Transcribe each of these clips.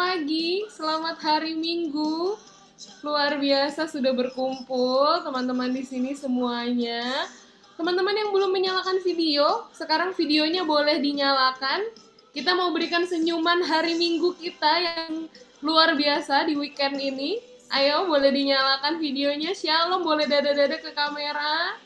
pagi, selamat hari Minggu. Luar biasa sudah berkumpul teman-teman di sini semuanya. Teman-teman yang belum menyalakan video, sekarang videonya boleh dinyalakan. Kita mau berikan senyuman hari Minggu kita yang luar biasa di weekend ini. Ayo, boleh dinyalakan videonya. Shalom, boleh dada-dada ke kamera.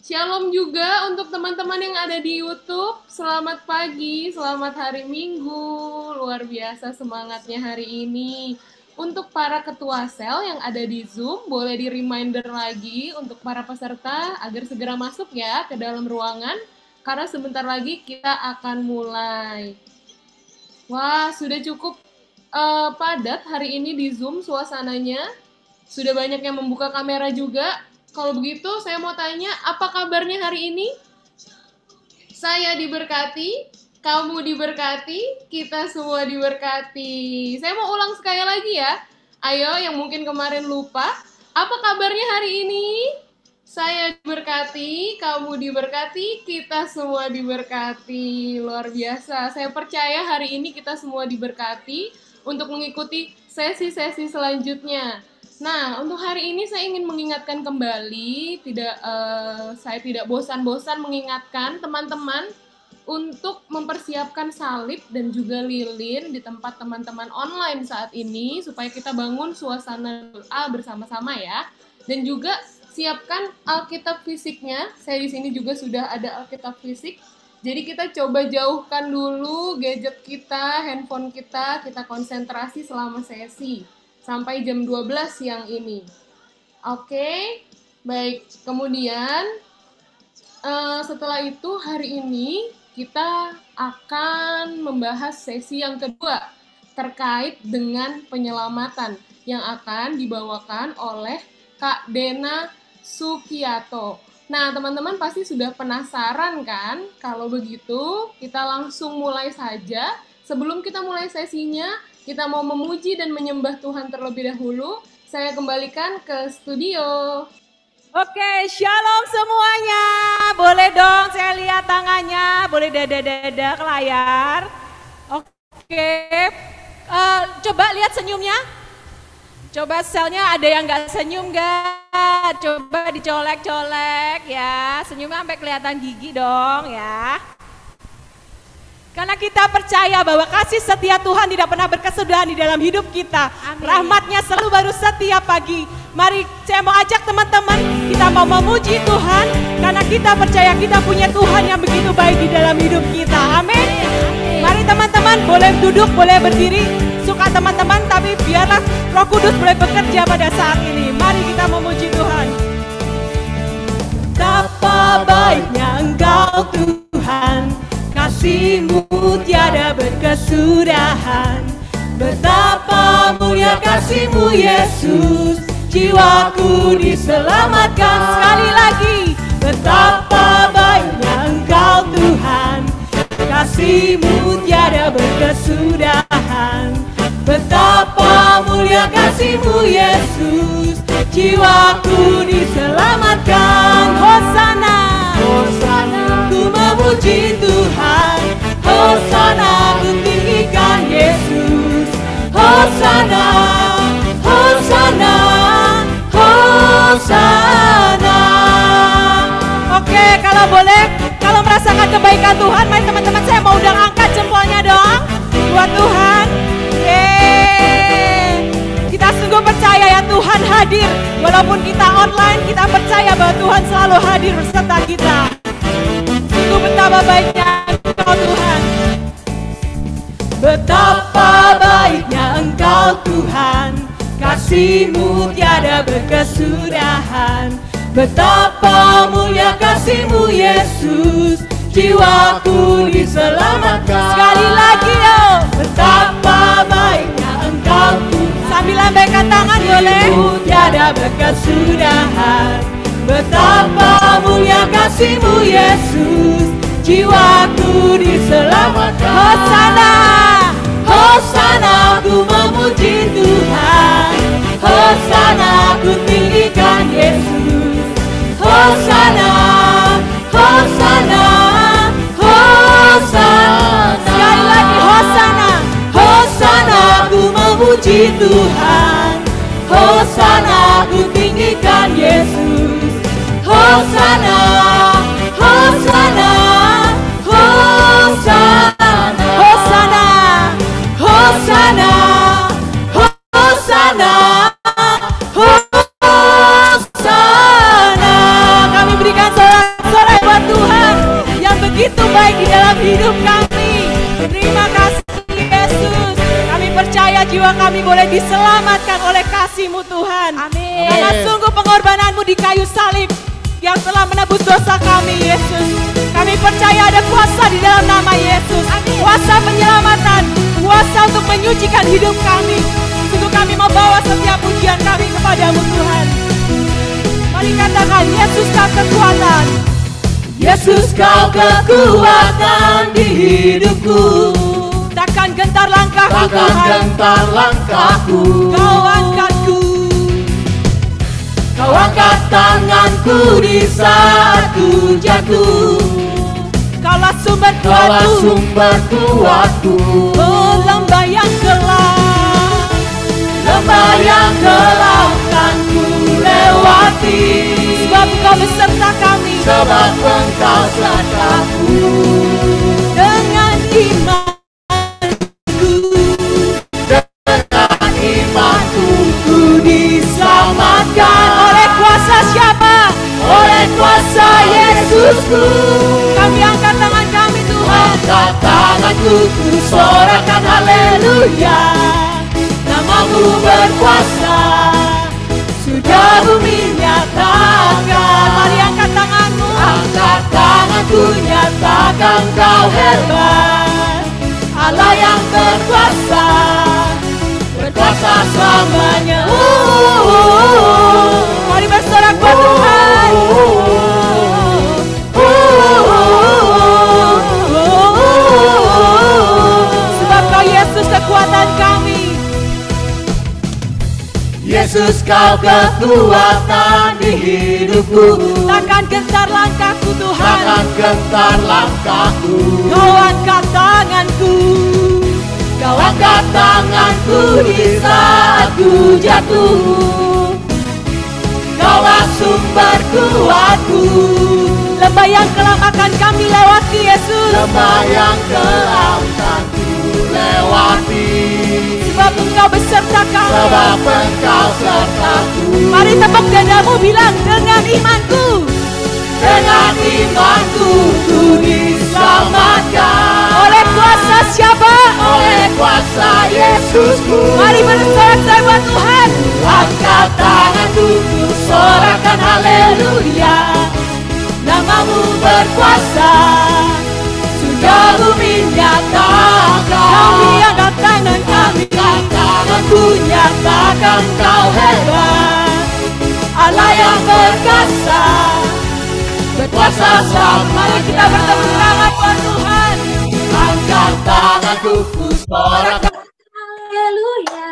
Shalom juga untuk teman-teman yang ada di YouTube. Selamat pagi, selamat hari Minggu. Luar biasa semangatnya hari ini. Untuk para ketua sel yang ada di Zoom, boleh di-reminder lagi untuk para peserta agar segera masuk ya ke dalam ruangan, karena sebentar lagi kita akan mulai. Wah, sudah cukup padat hari ini di Zoom suasananya. Sudah banyak yang membuka kamera juga. Kalau begitu, saya mau tanya, apa kabarnya hari ini? Saya diberkati, kamu diberkati, kita semua diberkati. Saya mau ulang sekali lagi ya. Ayo, yang mungkin kemarin lupa, apa kabarnya hari ini? Saya diberkati, kamu diberkati, kita semua diberkati. Luar biasa. Saya percaya hari ini kita semua diberkati untuk mengikuti sesi-sesi selanjutnya. Nah, untuk hari ini saya ingin mengingatkan kembali, saya tidak bosan-bosan mengingatkan teman-teman untuk mempersiapkan salib dan juga lilin di tempat teman-teman online saat ini, supaya kita bangun suasana doa bersama-sama ya. Dan juga siapkan Alkitab fisiknya. Saya di sini juga sudah ada Alkitab fisik. Jadi kita coba jauhkan dulu gadget kita, handphone kita konsentrasi selama sesi. Sampai jam 12 siang ini. Oke, baik. Kemudian setelah itu hari ini kita akan membahas sesi yang kedua terkait dengan penyelamatan yang akan dibawakan oleh Kak Dena Sukiato. Nah, teman-teman pasti sudah penasaran kan? Kalau begitu, kita langsung mulai saja. Sebelum kita mulai sesinya, kita mau memuji dan menyembah Tuhan terlebih dahulu. Saya kembalikan ke studio. Oke, shalom semuanya. Boleh dong saya lihat tangannya. Boleh dada-dada ke layar. Oke, coba lihat senyumnya. Coba selnya ada yang nggak senyum nggak? Coba dicolek-colek ya. Senyumnya sampai kelihatan gigi dong ya. Karena kita percaya bahwa kasih setia Tuhan tidak pernah berkesudahan di dalam hidup kita. Amin. Rahmatnya selalu baru setiap pagi. Mari saya mau ajak teman-teman, kita mau memuji Tuhan. Karena kita percaya kita punya Tuhan yang begitu baik di dalam hidup kita. Amin. Mari teman-teman, boleh duduk, boleh berdiri. Suka teman-teman, tapi biarlah Roh Kudus boleh bekerja pada saat ini. Mari kita memuji Tuhan. Betapa baiknya Engkau Tuhan, kasih-Mu tiada berkesudahan. Betapa mulia kasih-Mu Yesus, jiwaku diselamatkan. Sekali lagi, betapa baiknya Engkau Tuhan, kasih-Mu tiada berkesudahan. Betapa mulia kasih-Mu Yesus, jiwaku diselamatkan. Hosana, Hosana, ku memuji Tuhan. Hosana, ku tinggikan Yesus. Hosana, Hosana, Hosana. Oke, kalau boleh, kalau merasakan kebaikan Tuhan, mari teman-teman saya mau undang angkat jempolnya dong buat Tuhan. Kita sungguh percaya ya Tuhan hadir. Walaupun kita online, kita percaya bahwa Tuhan selalu hadir beserta kita. Sungguh betapa baiknya Engkau Tuhan. Betapa baiknya Engkau Tuhan, kasih-Mu tiada berkesudahan. Betapa mulia kasih-Mu Yesus, jiwaku diselamatkan. Sekali lagi yo, betapa baiknya Engkau Tuhan. Sambil lambaikan tangan boleh. Tiada berkesudahan. Betapa mulia kasih-Mu Yesus, jiwaku diselamatkan. Hosana, Hosana, ku memuji Tuhan. Hosana, ku tinggikan Yesus. Hosana, Hosana, Hosana. Sekali lagi Hosana, Hosana, ku puji Tuhan. Hosana, ku tinggikan Yesus. Hosana, Hosana, Hosana, Hosana, Hosana, Hosana, Hosana. Kami berikan sorak-sorai buat Tuhan yang begitu baik di dalam hidup kami. Terima kasih Yesus. Kami percaya jiwa kami boleh diselamatkan oleh kasih-Mu Tuhan. Amin. Karena sungguh pengorbanan-Mu di kayu salib yang telah menebus dosa kami, Yesus. Kami percaya ada kuasa di dalam nama Yesus. Amin. Kuasa penyelamatan, kuasa untuk menyucikan hidup kami. Sungguh kami mau bawa setiap pujian kami kepada-Mu Tuhan. Mari katakan, Yesus kau kekuatan. Yesus kau kekuatan di hidupku. Takkan gentar langkahku, takkan Tuhan. gentar langkahku. Kau angkatku. Kau angkat tanganku di saat ku jatuh. Kaulah sumber Kaulah kuatku. sumber kuatku. Oh, lembah yang gelap, Lembah yang gelap kan ku lewati. sebab Engkau beserta kami. Sebab Engkau sertaku. Dengan imanku, Dengan imanku ku diselamatkan. oleh kuasa siapa? Oleh kuasa Yesusku. Kami angkat tangan kami, Tuhan. Angkat tanganku, ku sorakan haleluya. Namamu berkuasa, sudah bumi nyatakan. Mari angkat tanganmu. Angkat tanganku, nyatakan kau hebat. Allah yang berkuasa, berkuasa selamanya. Mari bersorak buat Tuhan. Sebab Kau Yesus kekuatan kami. Yesus kau kekuatan di hidupku. Takkan gentar langkahku, Tuhan. Takkan gentar langkahku. Kau angkat tanganku. Kau angkat tanganku di saat ku jatuh. Kaulah sumber kuatku. Lembah yang kelam akan kami lewati, Yesus. Lembah yang gelap kan ku lewati. Sebab Engkau beserta kami. Sebab Engkau sertaku. Mari tepuk dadamu, bilang, dengan imanku. Dengan imanku ku diselamatkan. Oleh kuasa siapa? Oleh kuasa Yesusku. Mari bersorak-sorai buat Tuhan. Angkat tanganku, ku sorakan haleluya. Namamu berkuasa, sudah bumi nyatakan. Kami angkat tangan kami. Angkat tanganku, nyatakan kau hebat. Allah yang berkuasa, berkuasa sama. Mari kita bertepuk tangan buat Tuhan. Angkat tanganku, ku sorakan Haleluya.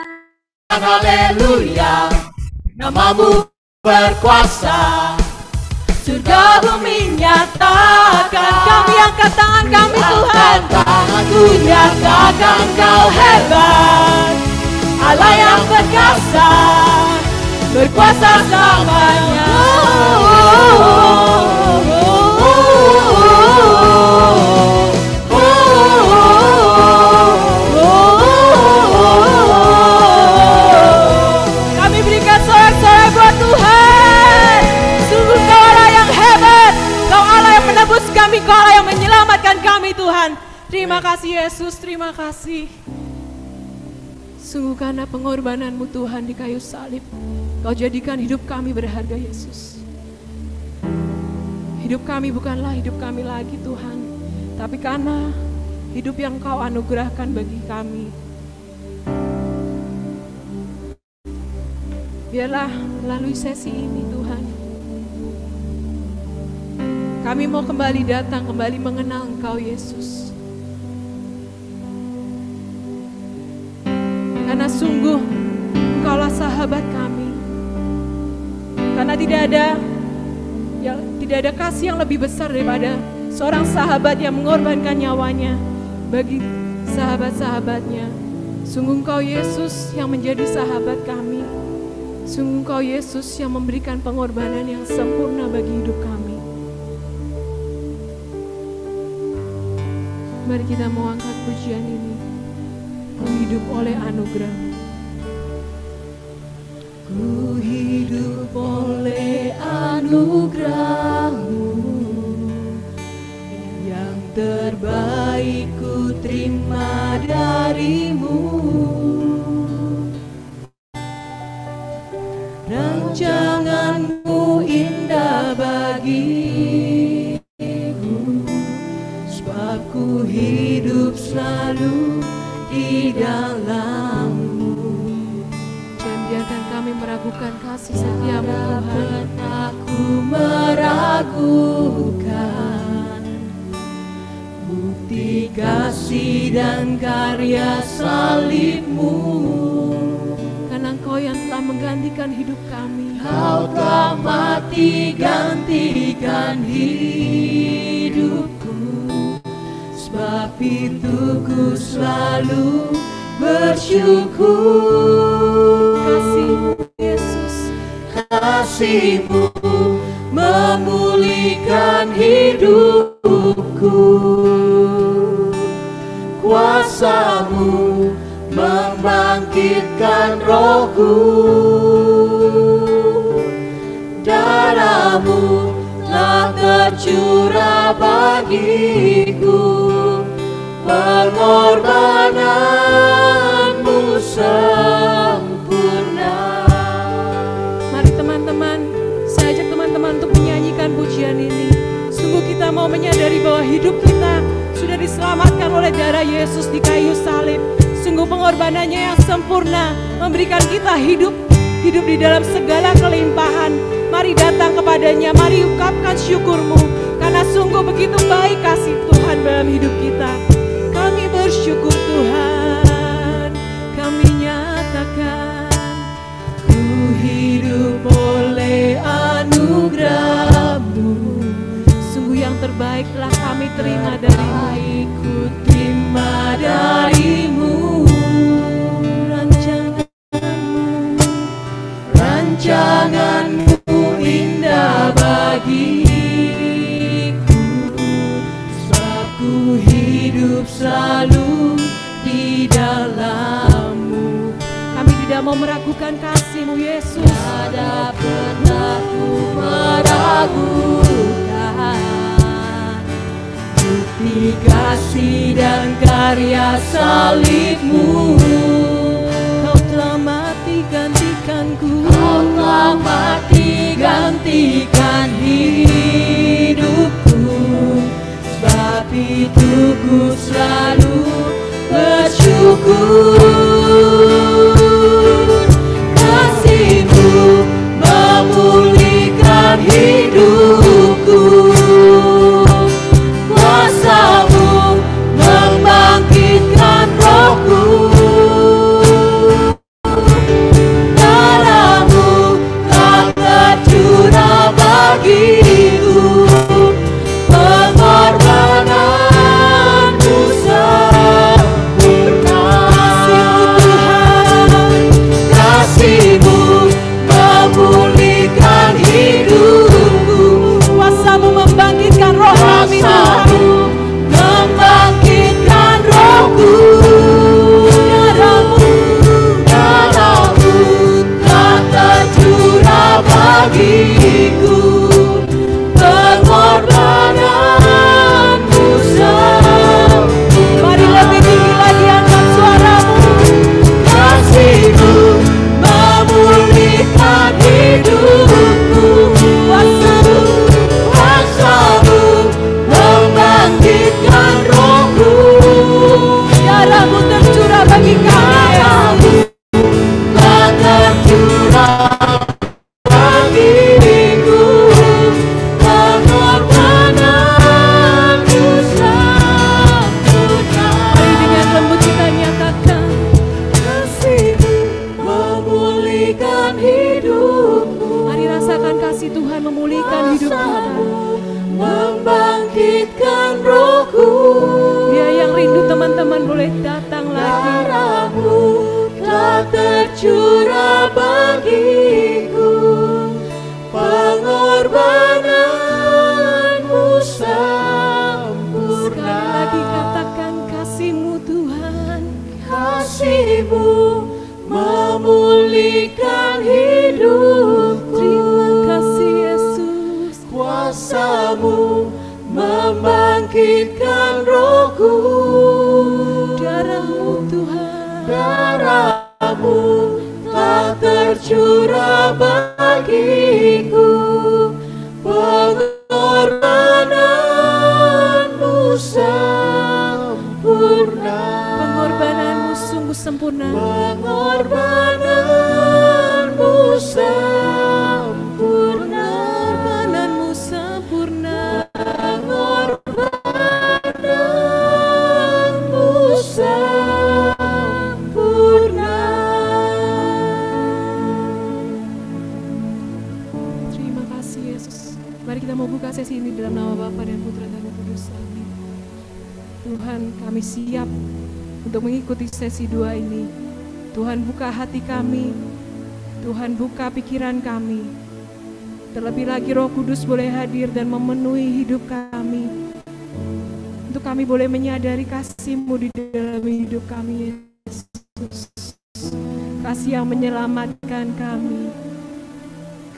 haleluya. Namamu berkuasa, Surga bumi nyatakan. Kami angkat tangan kami, Tuhan. angkat tanganku, nyatakan kau hebat. Allah yang berkuasa, berkuasa selamanya. Kami berikan sorak-sorai buat Tuhan. Sungguh Kau Allah yang hebat. Kau Allah yang menebus kami. Kau Allah yang menyelamatkan kami, Tuhan. Terima kasih Yesus, terima kasih. Sungguh karena pengorbanan-Mu Tuhan di kayu salib, Kau jadikan hidup kami berharga, Yesus. Hidup kami bukanlah hidup kami lagi, Tuhan, tapi karena hidup yang Kau anugerahkan bagi kami. Biarlah melalui sesi ini, Tuhan, kami mau kembali datang, kembali mengenal Engkau, Yesus. Karena sungguh Engkaulah sahabat kami. Karena tidak ada kasih yang lebih besar daripada seorang sahabat yang mengorbankan nyawanya bagi sahabat-sahabatnya. Sungguh Engkau Yesus yang menjadi sahabat kami. Sungguh Engkau Yesus yang memberikan pengorbanan yang sempurna bagi hidup kami. Mari kita mau angkat pujian ini. Ku hidup oleh anugerah-Mu. Ku hidup oleh anugerah-Mu, yang terbaik ku terima dari-Mu. Rancangan-Mu indah bagiku, sebab ku hidup selalu di dalam-Mu. Jangan biarkan kami meragukan kasih setia-Mu Tuhan. Aku meragukan bukti kasih dan karya salib-Mu. Karena Engkau yang telah menggantikan hidup kami. Kau telah mati gantikan hidupku, sebab itu ku selalu bersyukur. Kasih-Mu Yesus, kasih-Mu memulihkan hidupku, kuasa-Mu membangkitkan rohku, darah-Mu telah tercurah bagiku, pengorbanan-Mu sempurna. mari teman-teman, saya ajak teman-teman untuk menyanyikan pujian ini. Sungguh kita mau menyadari bahwa hidup kita sudah diselamatkan oleh darah Yesus di kayu salib. Sungguh pengorbanannya yang sempurna memberikan kita hidup di dalam segala kelimpahan. Mari datang kepadanya, mari ungkapkan syukur-Mu, karena sungguh begitu baik kasih Tuhan dalam hidup kita. Kami bersyukur Tuhan, kami nyatakan Ku hidup oleh anugerah-Mu, sungguh yang terbaik telah kami terima dari-Mu. ku terima dari-Mu. Rancangan-Mu indah bagiku, sebab ku hidup selalu di dalam-Mu. Kami tidak mau meragukan kasih-Mu Yesus. Tiada pernah ku meragukan bukti kasih dan karya salib-Mu. Kau telah mati gantikanku, Kau telah mati gantikan hidupku, sebab itu ku selalu bersyukur. Kasih-Mu memulihkan hidupku, kuasa-Mu membangkitkan rohku, darah-Mu telah tercurah bagiku, pengorbanan-Mu sempurna. Kasih-Mu memulihkan hidupku, kuasa-Mu membangkitkan roh kami Tuhan. kuasa-Mu membangkitkan rohku, darah-Mu telah tercurah bagiku, pengorbanan-Mu sempurna. Mari lebih tinggi lagi angkat suara-Mu. Kasih-Mu memulihkan hidupku, kuasa-Mu membangkitkan rohku, Darah-Mu tercurah bagi kami. telah tercurah bagiku, pengorbanan-Mu sempurna. Mari dengan lembut kita nyatakan, Kasih-Mu memulihkan hidupku, mari rasakan kasih Tuhan memulihkan hidup kita. kuasa-Mu membangkitkan rohku, Dia yang rindu teman-teman boleh datang lagi. darah-Mu tak tercurah bagiku, pengorbananmu sempurna. Sekali lagi katakan kasih-Mu Tuhan. Kasih-Mu memulihkan hidupku. Terima kasih Yesus. Kuasa-Mu membangkitkan rohku. Darah-Mu Tuhan. Darah-Mu tak tercurah bagiku, pengorbananmu sempurna. Pengorbananmu sungguh sempurna. Pengorbananmu sempurna. Pengorbananmu sempurna. Pengorbananmu sempurna. Terima kasih Yesus. Mari kita mau buka sesi ini dalam nama Bapa dan Putra dan Roh Kudus. Amin. Tuhan, kami siap untuk mengikuti sesi 2 ini. Tuhan, buka hati kami. Tuhan, buka pikiran kami. Terlebih lagi Roh Kudus boleh hadir dan memenuhi hidup kami. Untuk kami boleh menyadari kasih-Mu di dalam hidup kami, Yesus. Kasih yang menyelamatkan kami.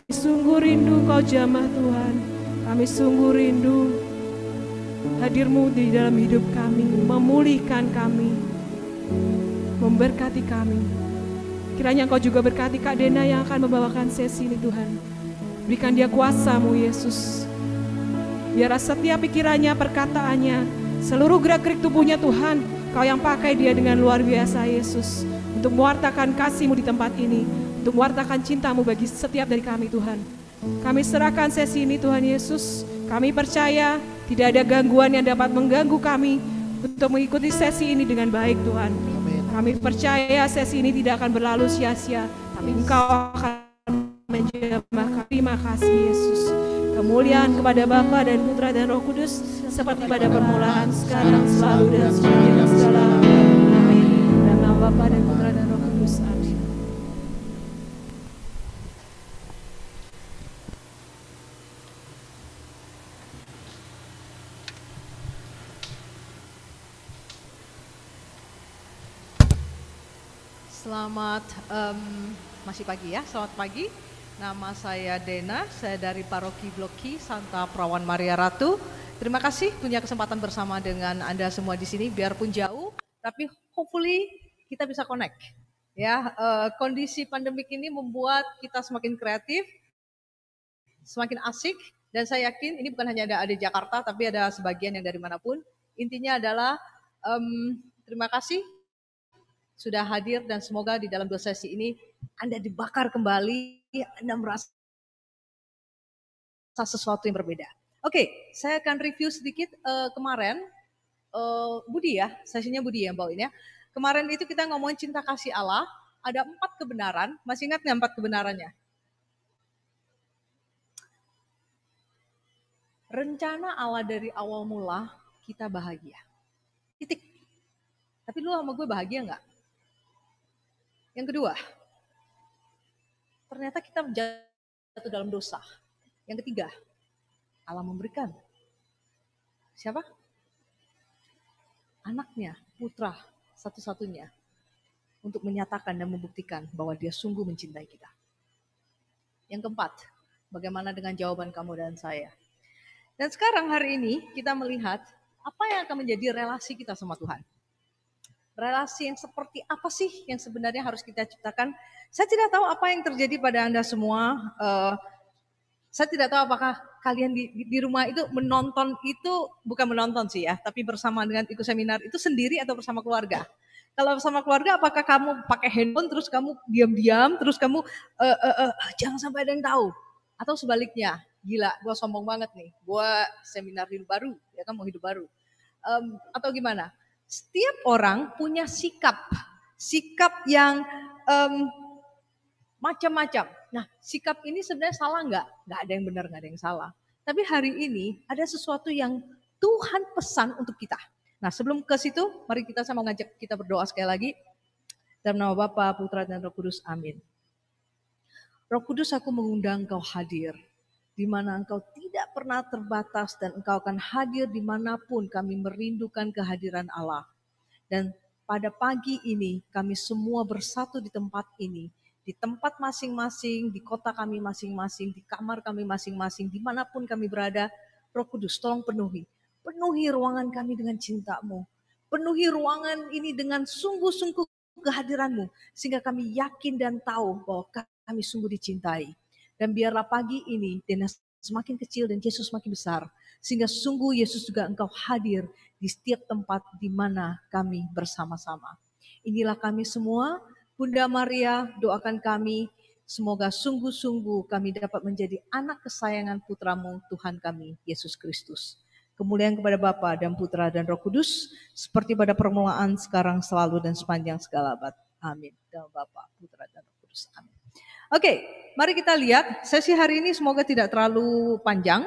Kami sungguh rindu Kau jamah Tuhan. Kami sungguh rindu hadir-Mu di dalam hidup kami, memulihkan kami, memberkati kami. Kiranya Engkau juga berkati Kak Dena yang akan membawakan sesi ini Tuhan. Berikan dia kuasa-Mu Yesus. Biar setiap pikirannya, perkataannya, seluruh gerak-gerik tubuhnya Tuhan, Kau yang pakai dia dengan luar biasa Yesus. Untuk mewartakan kasih-Mu di tempat ini, untuk mewartakan cinta-Mu bagi setiap dari kami Tuhan. Kami serahkan sesi ini Tuhan Yesus. Kami percaya tidak ada gangguan yang dapat mengganggu kami untuk mengikuti sesi ini dengan baik Tuhan. Kami percaya sesi ini tidak akan berlalu sia-sia, tapi Engkau akan menjamah. Terima kasih Yesus. Kemuliaan kepada Bapa dan Putra dan Roh Kudus, seperti pada permulaan, sekarang, selalu, dan sepanjang segala. Amin. Dalam nama Bapa dan Putra dan Roh Kudus. Amin. Selamat masih pagi ya, selamat pagi. Nama saya Dena, saya dari Paroki Bloki Santa Perawan Maria Ratu. Terima kasih punya kesempatan bersama dengan Anda semua di sini, biarpun jauh, tapi hopefully kita bisa connect. Ya, kondisi pandemik ini membuat kita semakin kreatif, semakin asik, dan saya yakin ini bukan hanya ada di Jakarta, tapi ada sebagian yang dari manapun. Intinya adalah terima kasih sudah hadir dan semoga di dalam 2 sesi ini Anda dibakar kembali, Anda merasa sesuatu yang berbeda. Oke, saya akan review sedikit kemarin, Budi ya, sesinya Budi yang bawain ya. Kemarin itu kita ngomongin cinta kasih Allah, ada 4 kebenaran, masih ingat nggak 4 kebenarannya? Rencana Allah dari awal mula, kita bahagia. Titik. Tapi lu sama gue bahagia nggak? Yang kedua, ternyata kita jatuh dalam dosa. Yang ketiga, Allah memberikan. Siapa? Anaknya, putra, satu-satunya. Untuk menyatakan dan membuktikan bahwa dia sungguh mencintai kita. Yang keempat, bagaimana dengan jawaban kamu dan saya? Dan sekarang hari ini kita melihat apa yang akan menjadi relasi kita sama Tuhan. Relasi yang seperti apa sih yang sebenarnya harus kita ciptakan? Saya tidak tahu apa yang terjadi pada Anda semua. Saya tidak tahu apakah kalian di rumah itu menonton itu, bukan menonton sih ya, tapi bersama dengan ikut seminar itu sendiri atau bersama keluarga. Kalau bersama keluarga, apakah kamu pakai handphone terus kamu diam-diam, terus kamu jangan sampai ada yang tahu? Atau sebaliknya, gila, gue sombong banget nih, gue seminar hidup baru, ya kan mau hidup baru. Atau gimana? Setiap orang punya sikap yang macam-macam. Nah, sikap ini sebenarnya salah nggak? Nggak ada yang benar, nggak ada yang salah. Tapi hari ini ada sesuatu yang Tuhan pesan untuk kita. Nah, sebelum ke situ, mari kita sama ngajak kita berdoa sekali lagi. Dalam nama Bapa, Putra, dan Roh Kudus. Amin. Roh Kudus, aku mengundang Engkau hadir, di mana Engkau tidak pernah terbatas dan Engkau akan hadir dimanapun kami merindukan kehadiran Allah. Dan pada pagi ini kami semua bersatu di tempat ini, di tempat masing-masing, di kota kami masing-masing, di kamar kami masing-masing, dimanapun kami berada. Roh Kudus, tolong penuhi ruangan kami dengan cinta-Mu. Penuhi ruangan ini dengan sungguh-sungguh kehadiran-Mu, sehingga kami yakin dan tahu bahwa kami sungguh dicintai. Dan biarlah pagi ini Dena semakin kecil dan Yesus semakin besar, sehingga sungguh Yesus juga Engkau hadir di setiap tempat di mana kami bersama-sama. Inilah kami semua, Bunda Maria, doakan kami, semoga sungguh-sungguh kami dapat menjadi anak kesayangan Putra-Mu, Tuhan kami, Yesus Kristus. Kemuliaan kepada Bapa dan Putra dan Roh Kudus, seperti pada permulaan, sekarang, selalu, dan sepanjang segala abad. Amin. Dalam Bapa, Putra, dan Roh Kudus. Amin. Oke, mari kita lihat sesi hari ini semoga tidak terlalu panjang.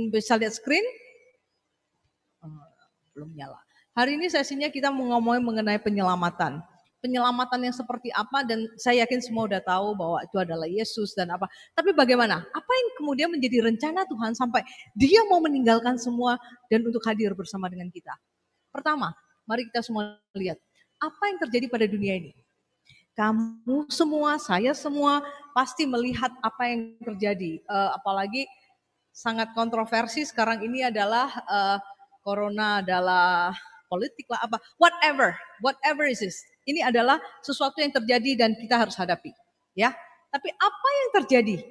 Bisa lihat screen? Belum nyala. Hari ini sesinya kita mau ngomongin mengenai penyelamatan. Penyelamatan yang seperti apa, dan saya yakin semua udah tahu bahwa itu adalah Yesus dan apa. Tapi bagaimana? Apa yang kemudian menjadi rencana Tuhan sampai Dia mau meninggalkan semua dan untuk hadir bersama dengan kita? Pertama, mari kita semua lihat apa yang terjadi pada dunia ini. Kamu semua, saya semua pasti melihat apa yang terjadi. Apalagi sangat kontroversi sekarang ini adalah corona adalah politik lah apa, whatever is this. Ini adalah sesuatu yang terjadi dan kita harus hadapi, ya. Tapi apa yang terjadi?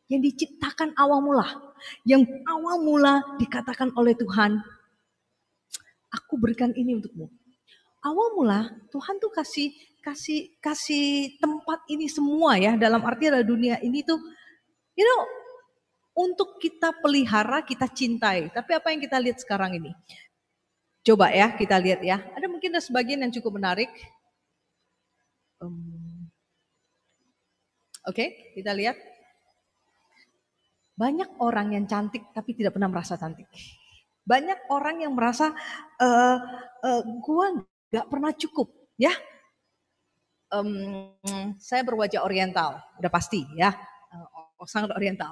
Yang diciptakan awal mula, yang awal mula dikatakan oleh Tuhan, aku berikan ini untukmu. Awal mula Tuhan tuh kasih tempat ini semua, ya, dalam arti adalah dunia ini tuh, untuk kita pelihara, kita cintai. Tapi apa yang kita lihat sekarang ini? Coba ya kita lihat ya. Ada mungkin ada sebagian yang cukup menarik. Oke, kita lihat. Banyak orang yang cantik tapi tidak pernah merasa cantik. Banyak orang yang merasa gua nggak pernah cukup, ya. Saya berwajah oriental, udah pasti ya. Sangat oriental.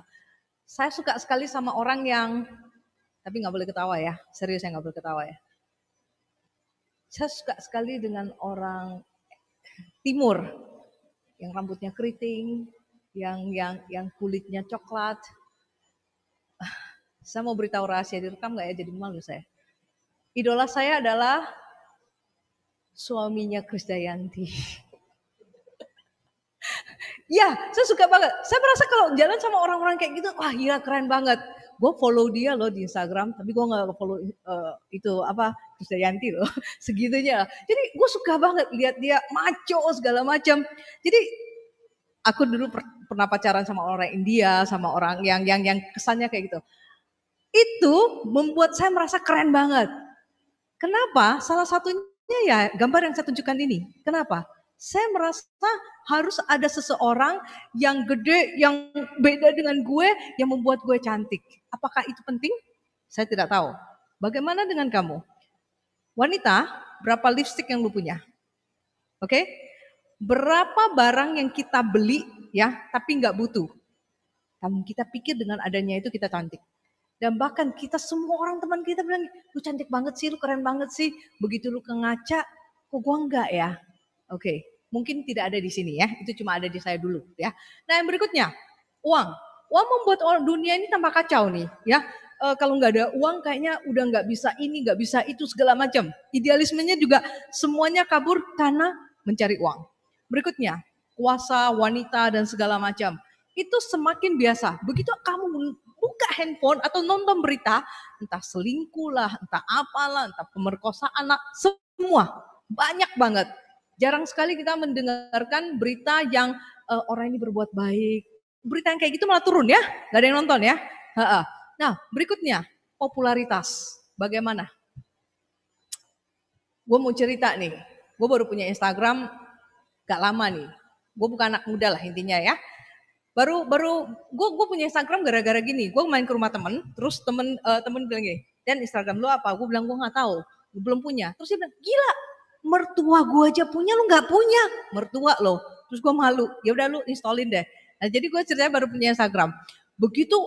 Saya suka sekali sama orang yang, tapi nggak boleh ketawa ya, serius saya nggak boleh ketawa ya. Saya suka sekali dengan orang timur, yang rambutnya keriting, yang kulitnya coklat. Saya mau beritahu rahasia, direkam nggak ya, jadi malu saya. Idola saya adalah suaminya Krisdayanti. Ya, saya suka banget. Saya merasa kalau jalan sama orang-orang kayak gitu, wah gila keren banget. Gue follow dia loh di Instagram, tapi gue nggak follow Krisdayanti loh, segitunya. Jadi gue suka banget lihat dia maco segala macam. Jadi aku dulu pernah pacaran sama orang India, sama orang yang kesannya kayak gitu. Itu membuat saya merasa keren banget. Kenapa? Salah satunya ya gambar yang saya tunjukkan ini. Kenapa? Saya merasa harus ada seseorang yang gede, yang beda dengan gue, yang membuat gue cantik. Apakah itu penting? Saya tidak tahu. Bagaimana dengan kamu? Wanita, berapa lipstick yang lu punya? Oke? Berapa barang yang kita beli ya, tapi nggak butuh. Namun kita pikir dengan adanya itu kita cantik. Dan bahkan kita semua orang teman kita bilang, lu cantik banget sih, lu keren banget sih. Begitu lu ke ngaca, kok gua enggak ya? Oke, mungkin tidak ada di sini ya, itu cuma ada di saya dulu ya. Nah yang berikutnya, uang. Uang membuat orang dunia ini tambah kacau nih ya. Kalau nggak ada uang kayaknya udah nggak bisa ini, nggak bisa itu segala macam. Idealismenya juga semuanya kabur karena mencari uang. Berikutnya, kuasa, wanita dan segala macam. Itu semakin biasa. Begitu kamu buka handphone atau nonton berita, entah selingkuh lah, entah apalah, entah pemerkosaan lah, semua banyak banget. Jarang sekali kita mendengarkan berita yang orang ini berbuat baik. Berita yang kayak gitu malah turun ya, gak ada yang nonton ya. Nah berikutnya, popularitas. Bagaimana? Gue mau cerita nih, gue baru punya Instagram gak lama nih. Gue bukan anak muda lah intinya ya. Baru gue punya Instagram gara-gara gini. Gue main ke rumah temen, terus temen bilang gini, dan Instagram lu apa? Gue bilang gue nggak tahu, gue belum punya. Terus dia bilang, gila, Mertua gue aja punya, lu nggak punya. Mertua lo. Terus gue malu. Ya udah lu installin deh. Nah, jadi gue ceritanya baru punya Instagram. Begitu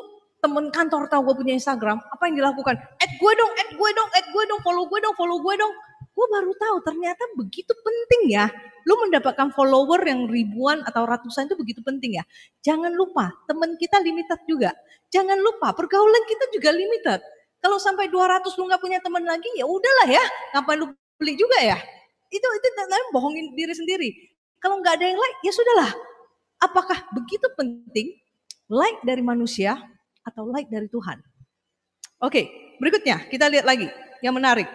temen kantor tahu gue punya Instagram, apa yang dilakukan? Add gue dong, add gue dong, add gue dong, follow gue dong, follow gue dong. Gue baru tahu ternyata begitu penting ya. Lu mendapatkan follower yang ribuan atau ratusan itu begitu penting ya. Jangan lupa teman kita limited juga. Jangan lupa pergaulan kita juga limited. Kalau sampai 200 lu nggak punya teman lagi, ya udahlah ya. Ngapain lu beli juga ya? Itu namanya bohongin diri sendiri. Kalau nggak ada yang like, ya sudahlah. Apakah begitu penting like dari manusia atau like dari Tuhan? Oke, berikutnya kita lihat lagi yang menarik.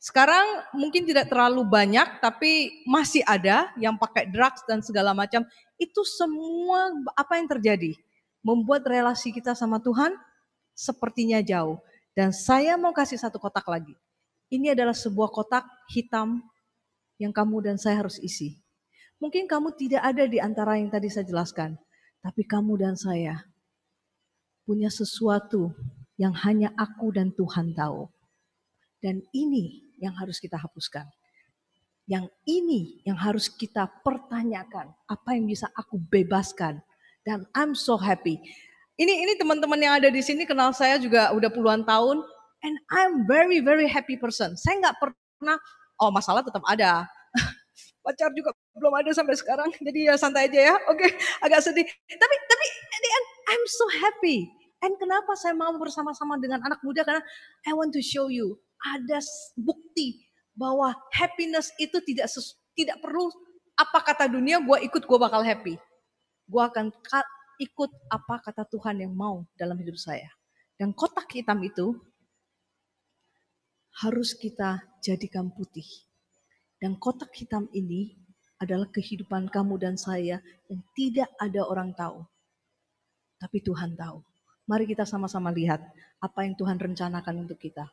Sekarang mungkin tidak terlalu banyak, tapi masih ada yang pakai drugs dan segala macam. Itu semua apa yang terjadi? Membuat relasi kita sama Tuhan sepertinya jauh. Dan saya mau kasih satu kotak lagi. Ini adalah sebuah kotak hitam yang kamu dan saya harus isi. Mungkin kamu tidak ada di antara yang tadi saya jelaskan. Tapi kamu dan saya punya sesuatu yang hanya aku dan Tuhan tahu. Dan ini yang harus kita hapuskan. Yang ini yang harus kita pertanyakan. Apa yang bisa aku bebaskan. Dan I'm so happy. Ini teman-teman yang ada di sini kenal saya juga udah puluhan tahun. And I'm very very happy person. Saya nggak pernah, masalah tetap ada. Pacar juga belum ada sampai sekarang. Jadi ya santai aja ya. Oke, agak sedih. Tapi at the end, I'm so happy. And kenapa saya mau bersama-sama dengan anak muda? Karena I want to show you. Ada bukti bahwa happiness itu tidak perlu apa kata dunia, gue ikut gue bakal happy. Gue akan ikut apa kata Tuhan yang mau dalam hidup saya. Dan kotak hitam itu harus kita jadikan putih. Dan kotak hitam ini adalah kehidupan kamu dan saya yang tidak ada orang tahu. Tapi Tuhan tahu. Mari kita sama-sama lihat apa yang Tuhan rencanakan untuk kita.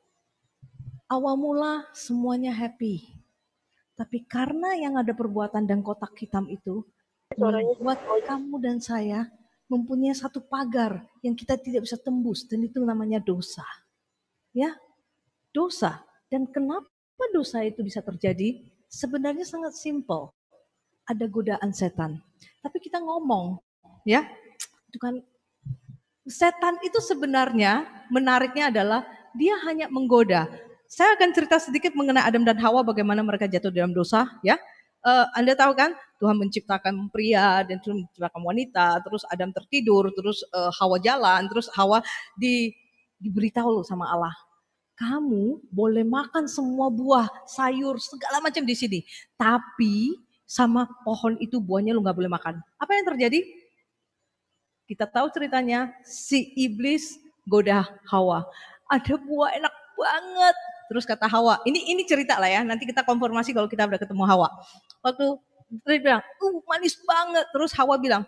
Awal mula semuanya happy. Tapi karena yang ada perbuatan dan kotak hitam itu membuat kamu dan saya mempunyai satu pagar yang kita tidak bisa tembus. Dan itu namanya dosa. Ya, dosa. Dan kenapa dosa itu bisa terjadi? Sebenarnya sangat simple. Ada godaan setan. Tapi kita ngomong, ya, itu kan setan itu sebenarnya menariknya adalah dia hanya menggoda. Saya akan cerita sedikit mengenai Adam dan Hawa, bagaimana mereka jatuh dalam dosa, ya. Anda tahu kan, Tuhan menciptakan pria dan Tuhan menciptakan wanita, terus Adam tertidur, terus Hawa jalan, terus Hawa diberitahu sama Allah, kamu boleh makan semua buah, sayur, segala macam di sini, tapi sama pohon itu buahnya lu nggak boleh makan. Apa yang terjadi? Kita tahu ceritanya, si iblis goda Hawa. Ada buah enak banget. Terus kata Hawa, ini cerita lah ya, nanti kita konfirmasi kalau kita udah ketemu Hawa. Waktu dia bilang, manis banget. Terus Hawa bilang,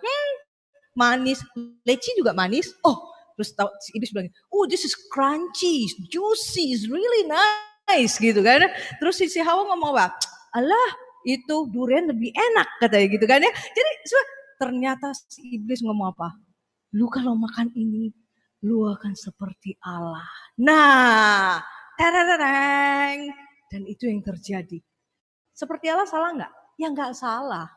manis, leci juga manis. Terus si iblis bilang, this is crunchy, juicy, is really nice gitu kan. Terus si Hawa ngomong apa? Alah, itu durian lebih enak katanya gitu kan ya. Jadi ternyata si iblis ngomong apa? Lu kalau makan ini, lu akan seperti Allah. Nah, dan itu yang terjadi. Seperti Allah salah nggak? Ya nggak salah.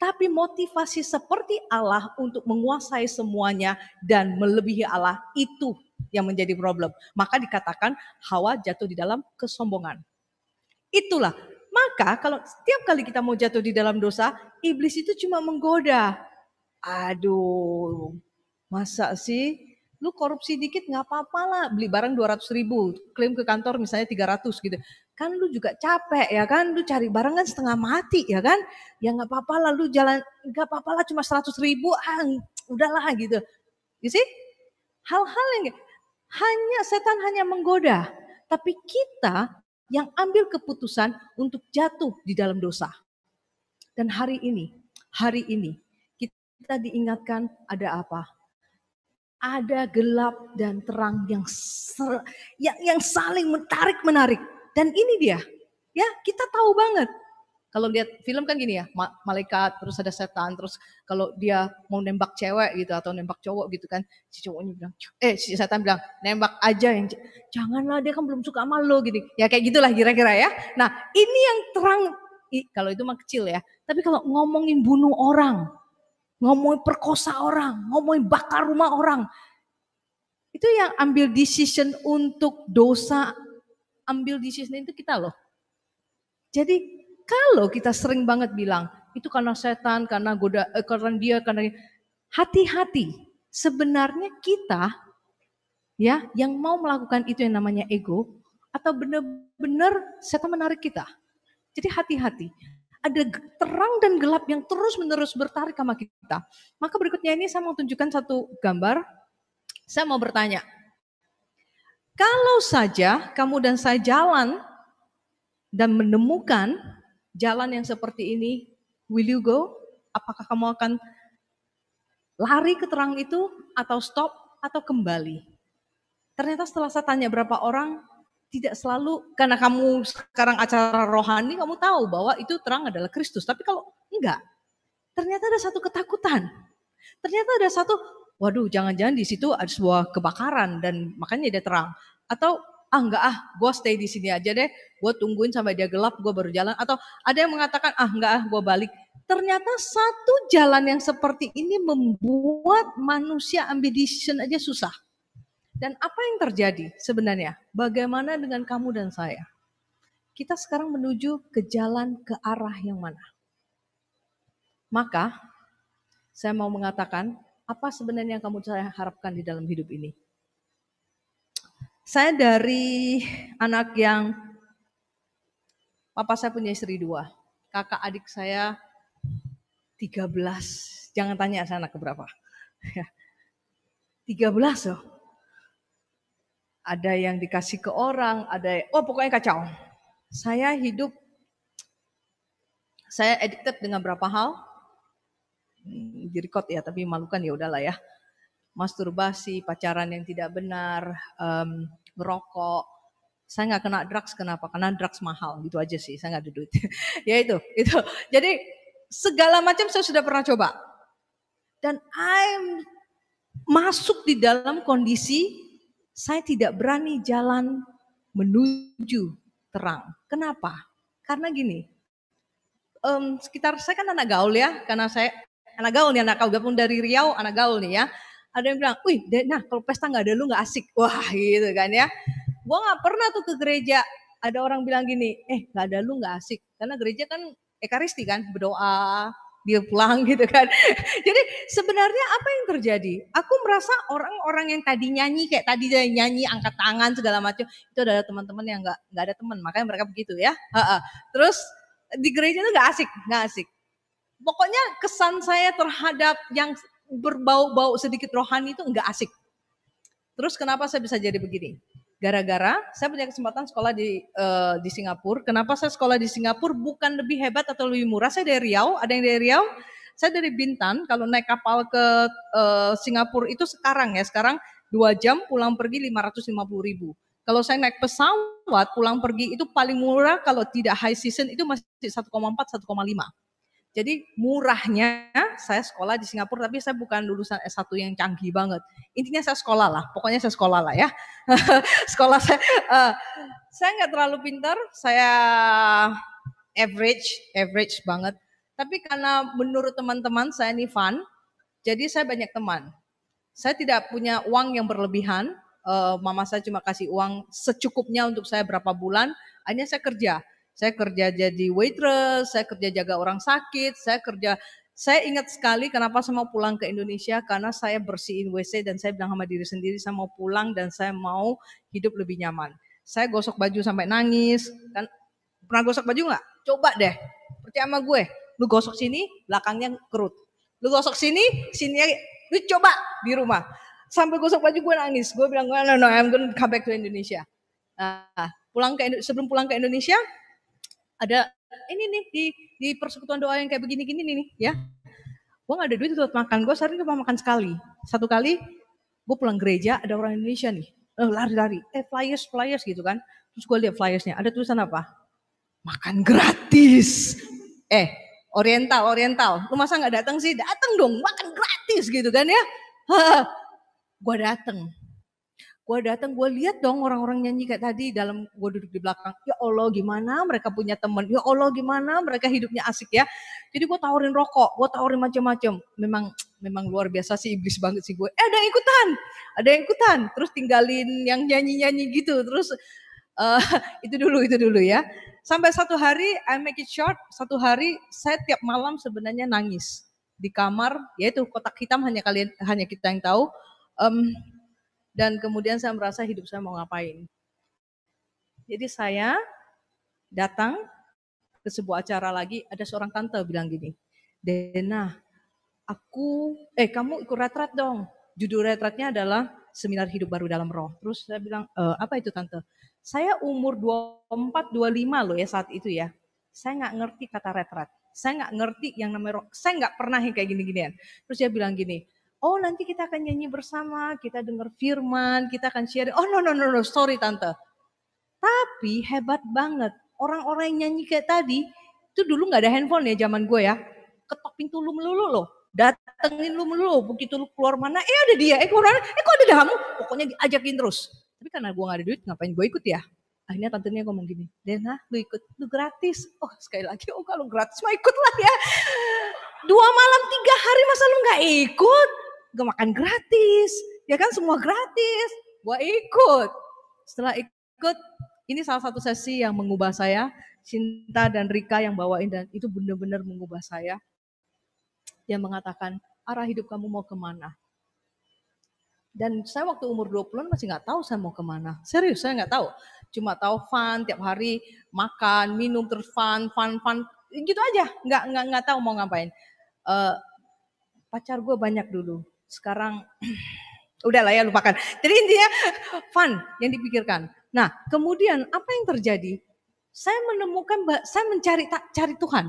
Tapi motivasi seperti Allah untuk menguasai semuanya dan melebihi Allah, itu yang menjadi problem. Maka dikatakan Hawa jatuh di dalam kesombongan. Itulah. Maka kalau setiap kali kita mau jatuh di dalam dosa, iblis itu cuma menggoda. Aduh, masa sih? Lu korupsi dikit gak apa-apa lah, beli barang 200.000, klaim ke kantor misalnya 300 gitu. Kan lu juga capek ya kan, lu cari barang kan setengah mati ya kan. Ya gak apa-apa lah, lu jalan, gak apa-apa lah cuma 100.000, udahlah gitu. You see? Hal-hal yang setan hanya menggoda. Tapi kita yang ambil keputusan untuk jatuh di dalam dosa. Dan hari ini kita diingatkan ada apa? Ada gelap dan terang yang saling menarik. Dan ini dia, ya kita tahu banget. Kalau lihat film kan gini ya, malaikat, terus ada setan, terus kalau dia mau nembak cewek gitu atau nembak cowok gitu kan, si cowoknya bilang, si setan bilang, nembak aja yang janganlah dia kan belum suka sama lo gitu. Ya kayak gitulah kira-kira ya. Nah ini yang terang, kalau itu mah kecil ya. Tapi kalau ngomongin bunuh orang, ngomongin perkosa orang, ngomongin bakar rumah orang, itu yang ambil decision untuk dosa, ambil decision itu kita loh. Jadi kalau kita sering banget bilang itu karena setan, karena karena hati-hati. Sebenarnya kita ya yang mau melakukan itu yang namanya ego atau benar-benar setan menarik kita. Jadi hati-hati. Ada terang dan gelap yang terus-menerus bertarik sama kita. Maka berikutnya ini saya mau tunjukkan satu gambar. Saya mau bertanya. Kalau saja kamu dan saya jalan dan menemukan jalan yang seperti ini, will you go? Apakah kamu akan lari ke terang itu atau stop atau kembali? Ternyata setelah saya tanya berapa orang, tidak selalu, karena kamu sekarang acara rohani, kamu tahu bahwa itu terang adalah Kristus. Tapi kalau enggak, ternyata ada satu ketakutan. Ternyata ada satu, waduh jangan-jangan di situ ada sebuah kebakaran dan makanya dia terang. Atau enggak gue stay di sini aja deh, gue tungguin sampai dia gelap, gue baru jalan. Atau ada yang mengatakan enggak gue balik. Ternyata satu jalan yang seperti ini membuat manusia ambil decision aja susah. Dan apa yang terjadi sebenarnya? Bagaimana dengan kamu dan saya? Kita sekarang menuju ke jalan ke arah yang mana? Maka saya mau mengatakan apa sebenarnya yang kamu saya harapkan di dalam hidup ini? Saya dari anak yang papa saya punya istri 2, kakak adik saya 13. Jangan tanya saya anak keberapa. 13 loh. Ada yang dikasih ke orang, ada pokoknya kacau. Saya addicted dengan berapa hal. Direkod ya, tapi malukan ya udahlah ya. Masturbasi, pacaran yang tidak benar, ngerokok. Saya nggak kena drugs, kenapa? Karena drugs mahal, gitu aja sih. Saya nggak ada duit. Ya itu. Jadi segala macam saya sudah pernah coba. Dan I'm masuk di dalam kondisi saya tidak berani jalan menuju terang. Kenapa? Karena gini, sekitar saya kan anak gaul ya, karena saya anak gaul nih, anak gaul gabung dari Riau, anak gaul nih ya. Ada yang bilang, wih, nah kalau pesta nggak ada lu nggak asik, wah gitu kan ya. Gua nggak pernah tuh ke gereja. Ada orang bilang gini, nggak ada lu nggak asik, karena gereja kan ekaristi kan, berdoa, dia pulang gitu kan. Jadi sebenarnya apa yang terjadi? Aku merasa orang-orang yang tadi nyanyi kayak tadi nyanyi angkat tangan segala macam itu adalah teman-teman yang nggak ada teman, makanya mereka begitu ya. Terus di gereja itu nggak asik. Pokoknya kesan saya terhadap yang berbau-bau sedikit rohani itu nggak asik. Terus kenapa saya bisa jadi begini? Gara-gara saya punya kesempatan sekolah di Singapura. Kenapa saya sekolah di Singapura? Bukan lebih hebat atau lebih murah. Saya dari Riau, ada yang dari Riau. Saya dari Bintan, kalau naik kapal ke Singapura itu sekarang 2 jam pulang pergi 550.000. Kalau saya naik pesawat pulang pergi itu paling murah kalau tidak high season itu masih 1,4, 1,5. Jadi murahnya saya sekolah di Singapura, tapi saya bukan lulusan S1 yang canggih banget. Intinya saya sekolah lah, pokoknya saya sekolah lah ya. Sekolah saya nggak terlalu pintar, saya average banget. Tapi karena menurut teman-teman saya ini fun, jadi saya banyak teman. Saya tidak punya uang yang berlebihan, mama saya cuma kasih uang secukupnya untuk saya berapa bulan, akhirnya saya kerja. Saya kerja jadi waitress, saya kerja jaga orang sakit, saya ingat sekali kenapa saya mau pulang ke Indonesia, karena saya bersihin WC dan saya bilang sama diri sendiri, saya mau pulang dan saya mau hidup lebih nyaman. Saya gosok baju sampai nangis, kan pernah gosok baju nggak? Coba deh, percaya sama gue, lu gosok sini, belakangnya kerut. Lu gosok sini, lu coba di rumah. Sampai gosok baju gue nangis, gue bilang, no, I'm gonna come back to Indonesia. Nah, sebelum pulang ke Indonesia, ada ini nih di persekutuan doa yang kayak begini-gini nih ya. Gue gak ada duit buat makan, gue sehari cuma makan sekali. Satu kali gue pulang gereja ada orang Indonesia nih, lari-lari, flyers gitu kan. Terus gue lihat flyersnya, ada tulisan apa? Makan gratis. Oriental. Lu masa nggak datang sih? Datang dong, makan gratis gitu kan ya. Gue datang, gue lihat dong orang-orang nyanyi kayak tadi dalam gue duduk di belakang. Ya Allah gimana mereka punya teman. Ya Allah gimana mereka hidupnya asik ya. Jadi gue tawarin rokok, gue tawarin macam-macam. Memang luar biasa sih, iblis banget sih gue. Ada yang ikutan. Terus tinggalin yang nyanyi-nyanyi gitu. Terus itu dulu ya. Sampai satu hari, I make it short, satu hari saya tiap malam sebenarnya nangis di kamar, yaitu kotak hitam hanya kita yang tahu. Dan kemudian saya merasa hidup saya mau ngapain. Jadi saya datang ke sebuah acara lagi, ada seorang tante bilang gini, Dena, kamu ikut retret dong. Judul retretnya adalah Seminar Hidup Baru Dalam Roh. Terus saya bilang, apa itu tante? Saya umur 24-25 loh ya saat itu ya. Saya nggak ngerti kata retret. Saya nggak ngerti yang namanya roh. Saya nggak pernah yang kayak gini-ginian. Terus dia bilang gini, oh nanti kita akan nyanyi bersama, kita dengar firman, kita akan share. Oh no, sorry tante. Tapi hebat banget, orang-orang yang nyanyi kayak tadi, itu dulu nggak ada handphone ya zaman gue ya. Ketok pintu lu melulu loh, datengin lu melulu, begitu lu keluar mana, ada dia, keluar mana, kok ada kamu, pokoknya diajakin terus. Tapi karena gue nggak ada duit, ngapain gue ikut ya? Akhirnya tantenya ngomong gini, Dena lu ikut, lu gratis. Oh sekali lagi, kalau gratis mah ikut lah ya. 2 malam 3 hari masa lu nggak ikut? Gak makan gratis, ya kan semua gratis. Gue ikut. Setelah ikut, ini salah satu sesi yang mengubah saya. Cinta dan Rika yang bawain dan itu benar-benar mengubah saya. Dia mengatakan, arah hidup kamu mau kemana? Dan saya waktu umur 20-an masih nggak tahu saya mau kemana. Serius, saya nggak tahu. Cuma tahu fun, tiap hari makan, minum, terus fun. Gitu aja, nggak tahu mau ngapain. Pacar gue banyak dulu. Sekarang udahlah ya lupakan. Jadi intinya fun yang dipikirkan. Nah kemudian apa yang terjadi? Saya mencari Tuhan.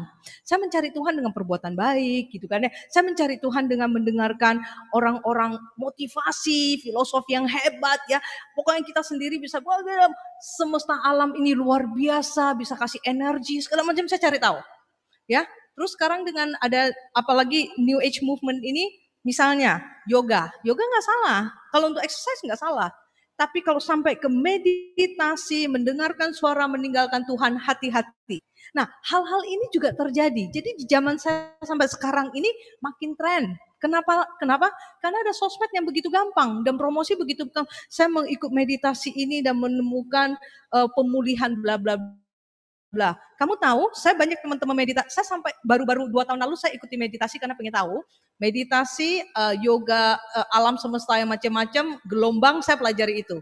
Saya mencari Tuhan dengan perbuatan baik gitu kan ya. Saya mencari Tuhan dengan mendengarkan orang-orang motivasi, filosofi yang hebat ya. Pokoknya kita sendiri bisa, semesta alam ini luar biasa, bisa kasih energi, segala macam saya cari tahu. Ya. Terus sekarang dengan ada apalagi New Age movement ini, misalnya yoga nggak salah. Kalau untuk exercise nggak salah. Tapi kalau sampai ke meditasi, mendengarkan suara meninggalkan Tuhan, hati-hati. Nah, hal-hal ini juga terjadi. Jadi di zaman saya sampai sekarang ini makin tren. Kenapa? Karena ada sosmed yang begitu gampang dan promosi begitu gampang. Saya mengikut meditasi ini dan menemukan pemulihan bla bla bla. Kamu tahu, saya banyak teman-teman meditasi. Saya sampai baru-baru 2 tahun lalu saya ikuti meditasi karena pengen tahu. Meditasi, yoga, alam semesta yang macam-macam, gelombang saya pelajari itu.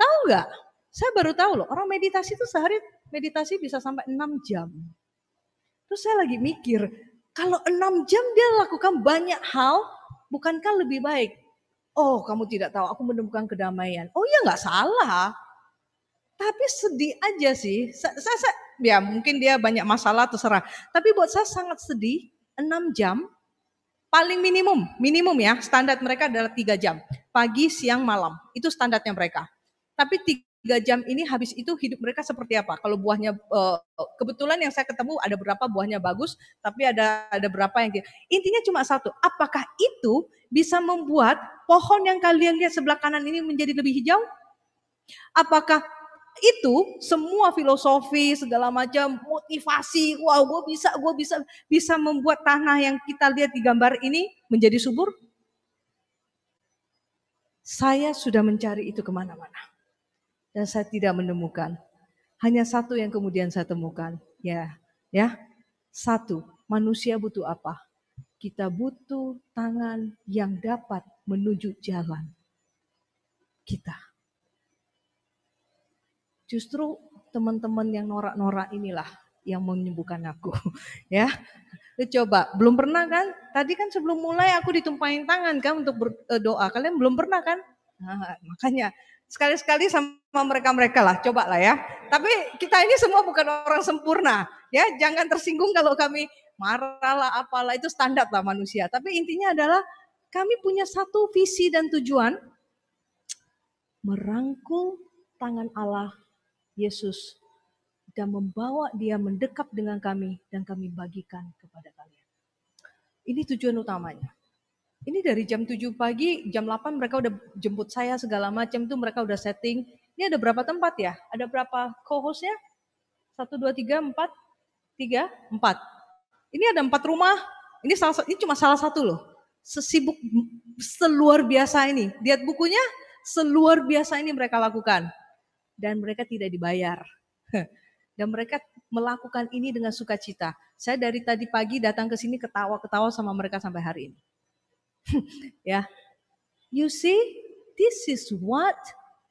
Tahu nggak? Saya baru tahu loh, orang meditasi itu sehari meditasi bisa sampai 6 jam. Terus saya lagi mikir, kalau 6 jam dia lakukan banyak hal, bukankah lebih baik? Oh, kamu tidak tahu, aku menemukan kedamaian. Oh ya nggak salah. Tapi sedih aja sih. Saya ya mungkin dia banyak masalah terserah. Tapi buat saya sangat sedih, 6 jam paling minimum ya, standar mereka adalah 3 jam. Pagi, siang, malam. Itu standarnya mereka. Tapi 3 jam ini habis itu hidup mereka seperti apa? Kalau buahnya kebetulan yang saya ketemu ada beberapa buahnya bagus, tapi ada berapa yang intinya cuma satu. Apakah itu bisa membuat pohon yang kalian lihat sebelah kanan ini menjadi lebih hijau? Apakah itu semua filosofi segala macam motivasi, wow gue bisa membuat tanah yang kita lihat di gambar ini menjadi subur? Saya sudah mencari itu kemana-mana dan saya tidak menemukan. Hanya satu yang kemudian saya temukan, ya, satu, manusia butuh apa? Kita butuh tangan yang dapat menuju jalan kita. Justru teman-teman yang norak-norak inilah yang menyembuhkan aku. Ya, coba, belum pernah kan? Tadi kan sebelum mulai aku ditumpahin tangan kan untuk berdoa. Kalian belum pernah kan? Nah, makanya sekali-sekali sama mereka-mereka lah, coba lah ya. Tapi kita ini semua bukan orang sempurna. Ya, jangan tersinggung kalau kami marah lah, apalah, itu standar lah manusia. Tapi intinya adalah kami punya satu visi dan tujuan, merangkul tangan Allah Yesus dan membawa dia mendekap dengan kami dan kami bagikan kepada kalian. Ini tujuan utamanya. Ini dari jam 7 pagi, jam 8 mereka udah jemput saya segala macam tuh, mereka udah setting. Ini ada berapa tempat ya? Ada berapa co-hostnya? 1, 2, 3, 4, 3, 4. Ini ada 4 rumah. Ini cuma salah satu loh. Sesibuk, seluar biasa ini. Lihat bukunya, seluar biasa ini mereka lakukan. Dan mereka tidak dibayar. Dan mereka melakukan ini dengan sukacita. Saya dari tadi pagi datang ke sini ketawa-ketawa sama mereka sampai hari ini. Ya, you see, this is what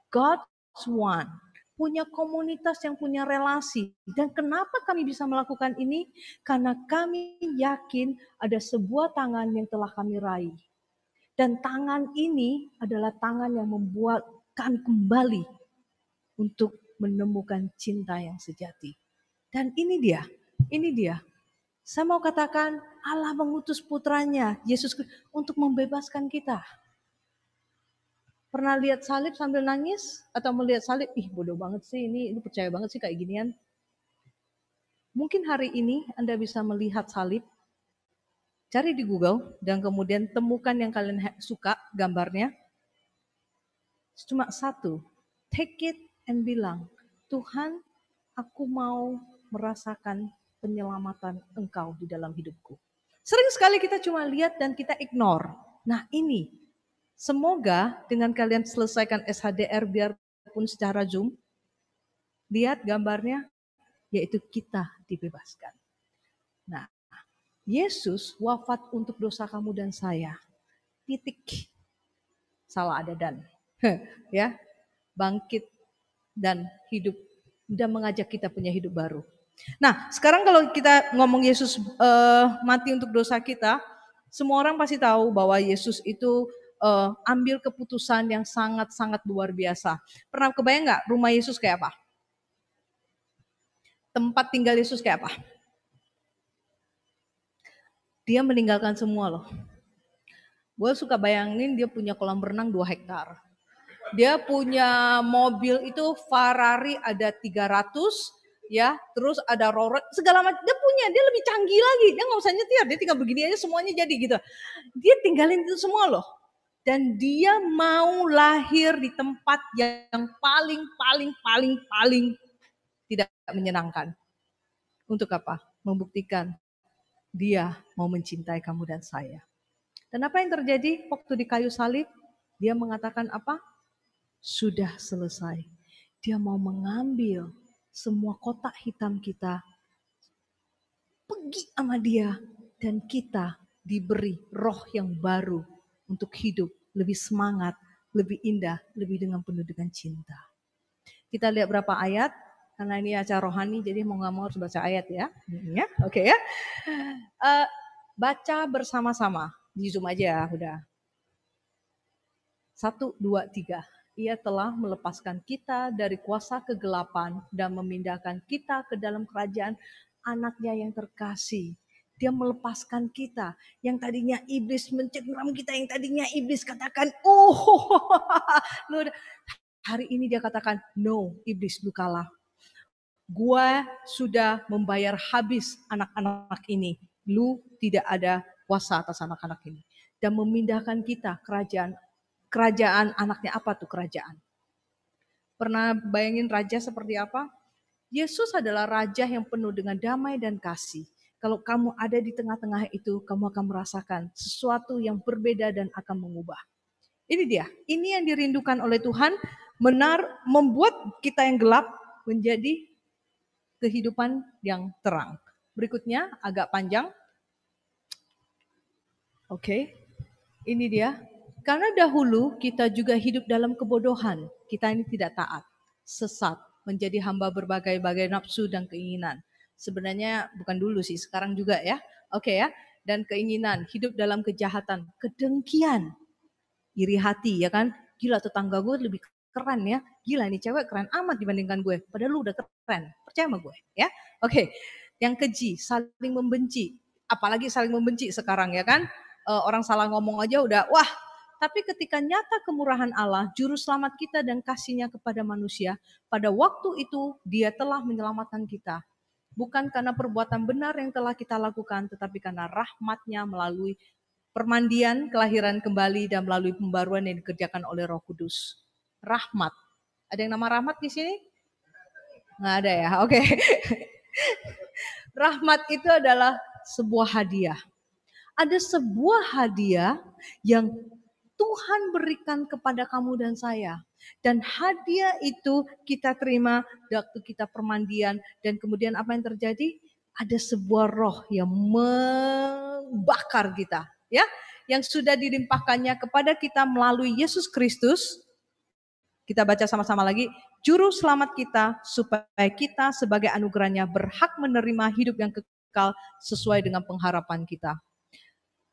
God want. Punya komunitas yang punya relasi. Dan kenapa kami bisa melakukan ini? Karena kami yakin ada sebuah tangan yang telah kami raih. Dan tangan ini adalah tangan yang membuat kami kembali untuk menemukan cinta yang sejati. Dan ini dia. Saya mau katakan Allah mengutus putranya, Yesus untuk membebaskan kita. Pernah lihat salib sambil nangis? Atau melihat salib, ih bodoh banget sih ini percaya banget sih kayak ginian. Mungkin hari ini Anda bisa melihat salib, cari di Google, dan kemudian temukan yang kalian suka gambarnya. Cuma satu, take it and bilang, Tuhan, aku mau merasakan penyelamatan Engkau di dalam hidupku. Sering sekali kita cuma lihat dan kita ignore. Nah ini, semoga dengan kalian selesaikan SHDR biarpun secara Zoom, lihat gambarnya, yaitu kita dibebaskan. Nah, Yesus wafat untuk dosa kamu dan saya. Titik. Salah ada dan. Ya, bangkit dan hidup dan mengajak kita punya hidup baru. Nah, sekarang kalau kita ngomong Yesus mati untuk dosa kita, semua orang pasti tahu bahwa Yesus itu ambil keputusan yang sangat-sangat luar biasa. Pernah kebayang nggak rumah Yesus kayak apa? Tempat tinggal Yesus kayak apa? Dia meninggalkan semua loh. Gue suka bayangin dia punya kolam renang 2 hektar. Dia punya mobil itu Ferrari ada 300, ya, terus ada Rolls Royce, segala macam. Dia lebih canggih lagi. Dia nggak usah nyetir, dia tinggal begini aja semuanya jadi gitu. Dia tinggalin itu semua loh. Dan dia mau lahir di tempat yang paling tidak menyenangkan. Untuk apa? Membuktikan dia mau mencintai kamu dan saya. Dan apa yang terjadi waktu di kayu salib? Dia mengatakan apa? Sudah selesai. Dia mau mengambil semua kotak hitam kita, pergi sama dia, dan kita diberi roh yang baru untuk hidup lebih semangat, lebih indah, lebih dengan penuh dengan cinta. Kita lihat berapa ayat, karena ini acara rohani, jadi mau nggak mau harus baca ayat ya. Oke ya. Baca bersama-sama, di Zoom aja udah. 1, 2, 3. Ia telah melepaskan kita dari kuasa kegelapan dan memindahkan kita ke dalam kerajaan anaknya yang terkasih. Dia melepaskan kita. Yang tadinya iblis mencengkram kita, yang tadinya iblis katakan, hari ini dia katakan, no, iblis lu kalah. Gua sudah membayar habis anak-anak ini. Lu tidak ada kuasa atas anak-anak ini. Dan memindahkan kita kerajaan anaknya. Apa tuh kerajaan? Pernah bayangin raja seperti apa? Yesus adalah raja yang penuh dengan damai dan kasih. Kalau kamu ada di tengah-tengah itu, kamu akan merasakan sesuatu yang berbeda dan akan mengubah. Ini dia, ini yang dirindukan oleh Tuhan, membuat kita yang gelap menjadi kehidupan yang terang. Berikutnya agak panjang. Oke, ini dia. Karena dahulu kita juga hidup dalam kebodohan. Kita ini tidak taat, sesat, menjadi hamba berbagai-bagai nafsu dan keinginan. Sebenarnya bukan dulu sih, sekarang juga ya. Oke ya. Dan keinginan, hidup dalam kejahatan, kedengkian, iri hati ya kan. Gila tetangga gue lebih keren ya. Gila ini cewek keren amat dibandingkan gue. Padahal lu udah keren. Percaya sama gue ya. Oke. Yang keji, saling membenci. Apalagi saling membenci sekarang ya kan. Orang salah ngomong aja udah wah Tapi ketika nyata kemurahan Allah, juru selamat kita dan kasih-Nya kepada manusia, pada waktu itu Dia telah menyelamatkan kita. Bukan karena perbuatan benar yang telah kita lakukan, tetapi karena rahmat-Nya melalui permandian, kelahiran kembali, dan melalui pembaruan yang dikerjakan oleh Roh Kudus. Rahmat. Ada yang nama Rahmat di sini? Nggak ada ya, oke. Rahmat itu adalah sebuah hadiah. Ada sebuah hadiah yang Tuhan berikan kepada kamu dan saya. Dan hadiah itu kita terima waktu kita permandian. Dan kemudian apa yang terjadi? Ada sebuah roh yang membakar kita. Ya, yang sudah dilimpahkannya kepada kita melalui Yesus Kristus. Kita baca sama-sama lagi. Juru selamat kita supaya kita sebagai anugerahnya berhak menerima hidup yang kekal sesuai dengan pengharapan kita.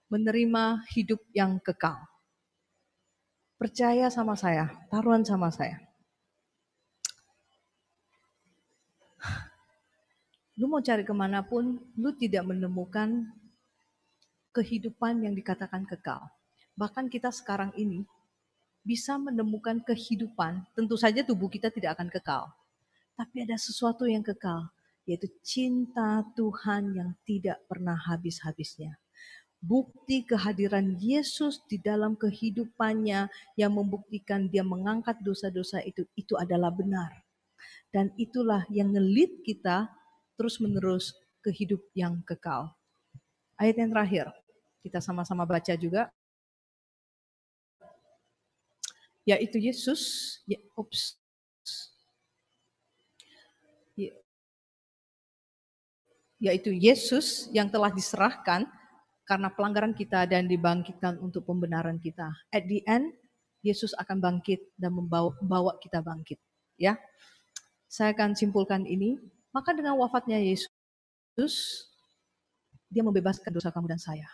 Menerima hidup yang kekal. Percaya sama saya, taruhan sama saya. Lu mau cari kemanapun, lu tidak menemukan kehidupan yang dikatakan kekal. Bahkan kita sekarang ini bisa menemukan kehidupan, tentu saja tubuh kita tidak akan kekal. Tapi ada sesuatu yang kekal, yaitu cinta Tuhan yang tidak pernah habis-habisnya. Bukti kehadiran Yesus di dalam kehidupannya yang membuktikan Dia mengangkat dosa-dosa itu adalah benar. Dan itulah yang ngelit kita terus-menerus ke hidup yang kekal. Ayat yang terakhir, kita sama-sama baca juga. Yaitu Yesus, yaitu Yesus yang telah diserahkan karena pelanggaran kita dan dibangkitkan untuk pembenaran kita. At the end, Yesus akan bangkit dan membawa kita bangkit. Ya, saya akan simpulkan ini. Maka dengan wafatnya Yesus, Dia membebaskan dosa kamu dan saya.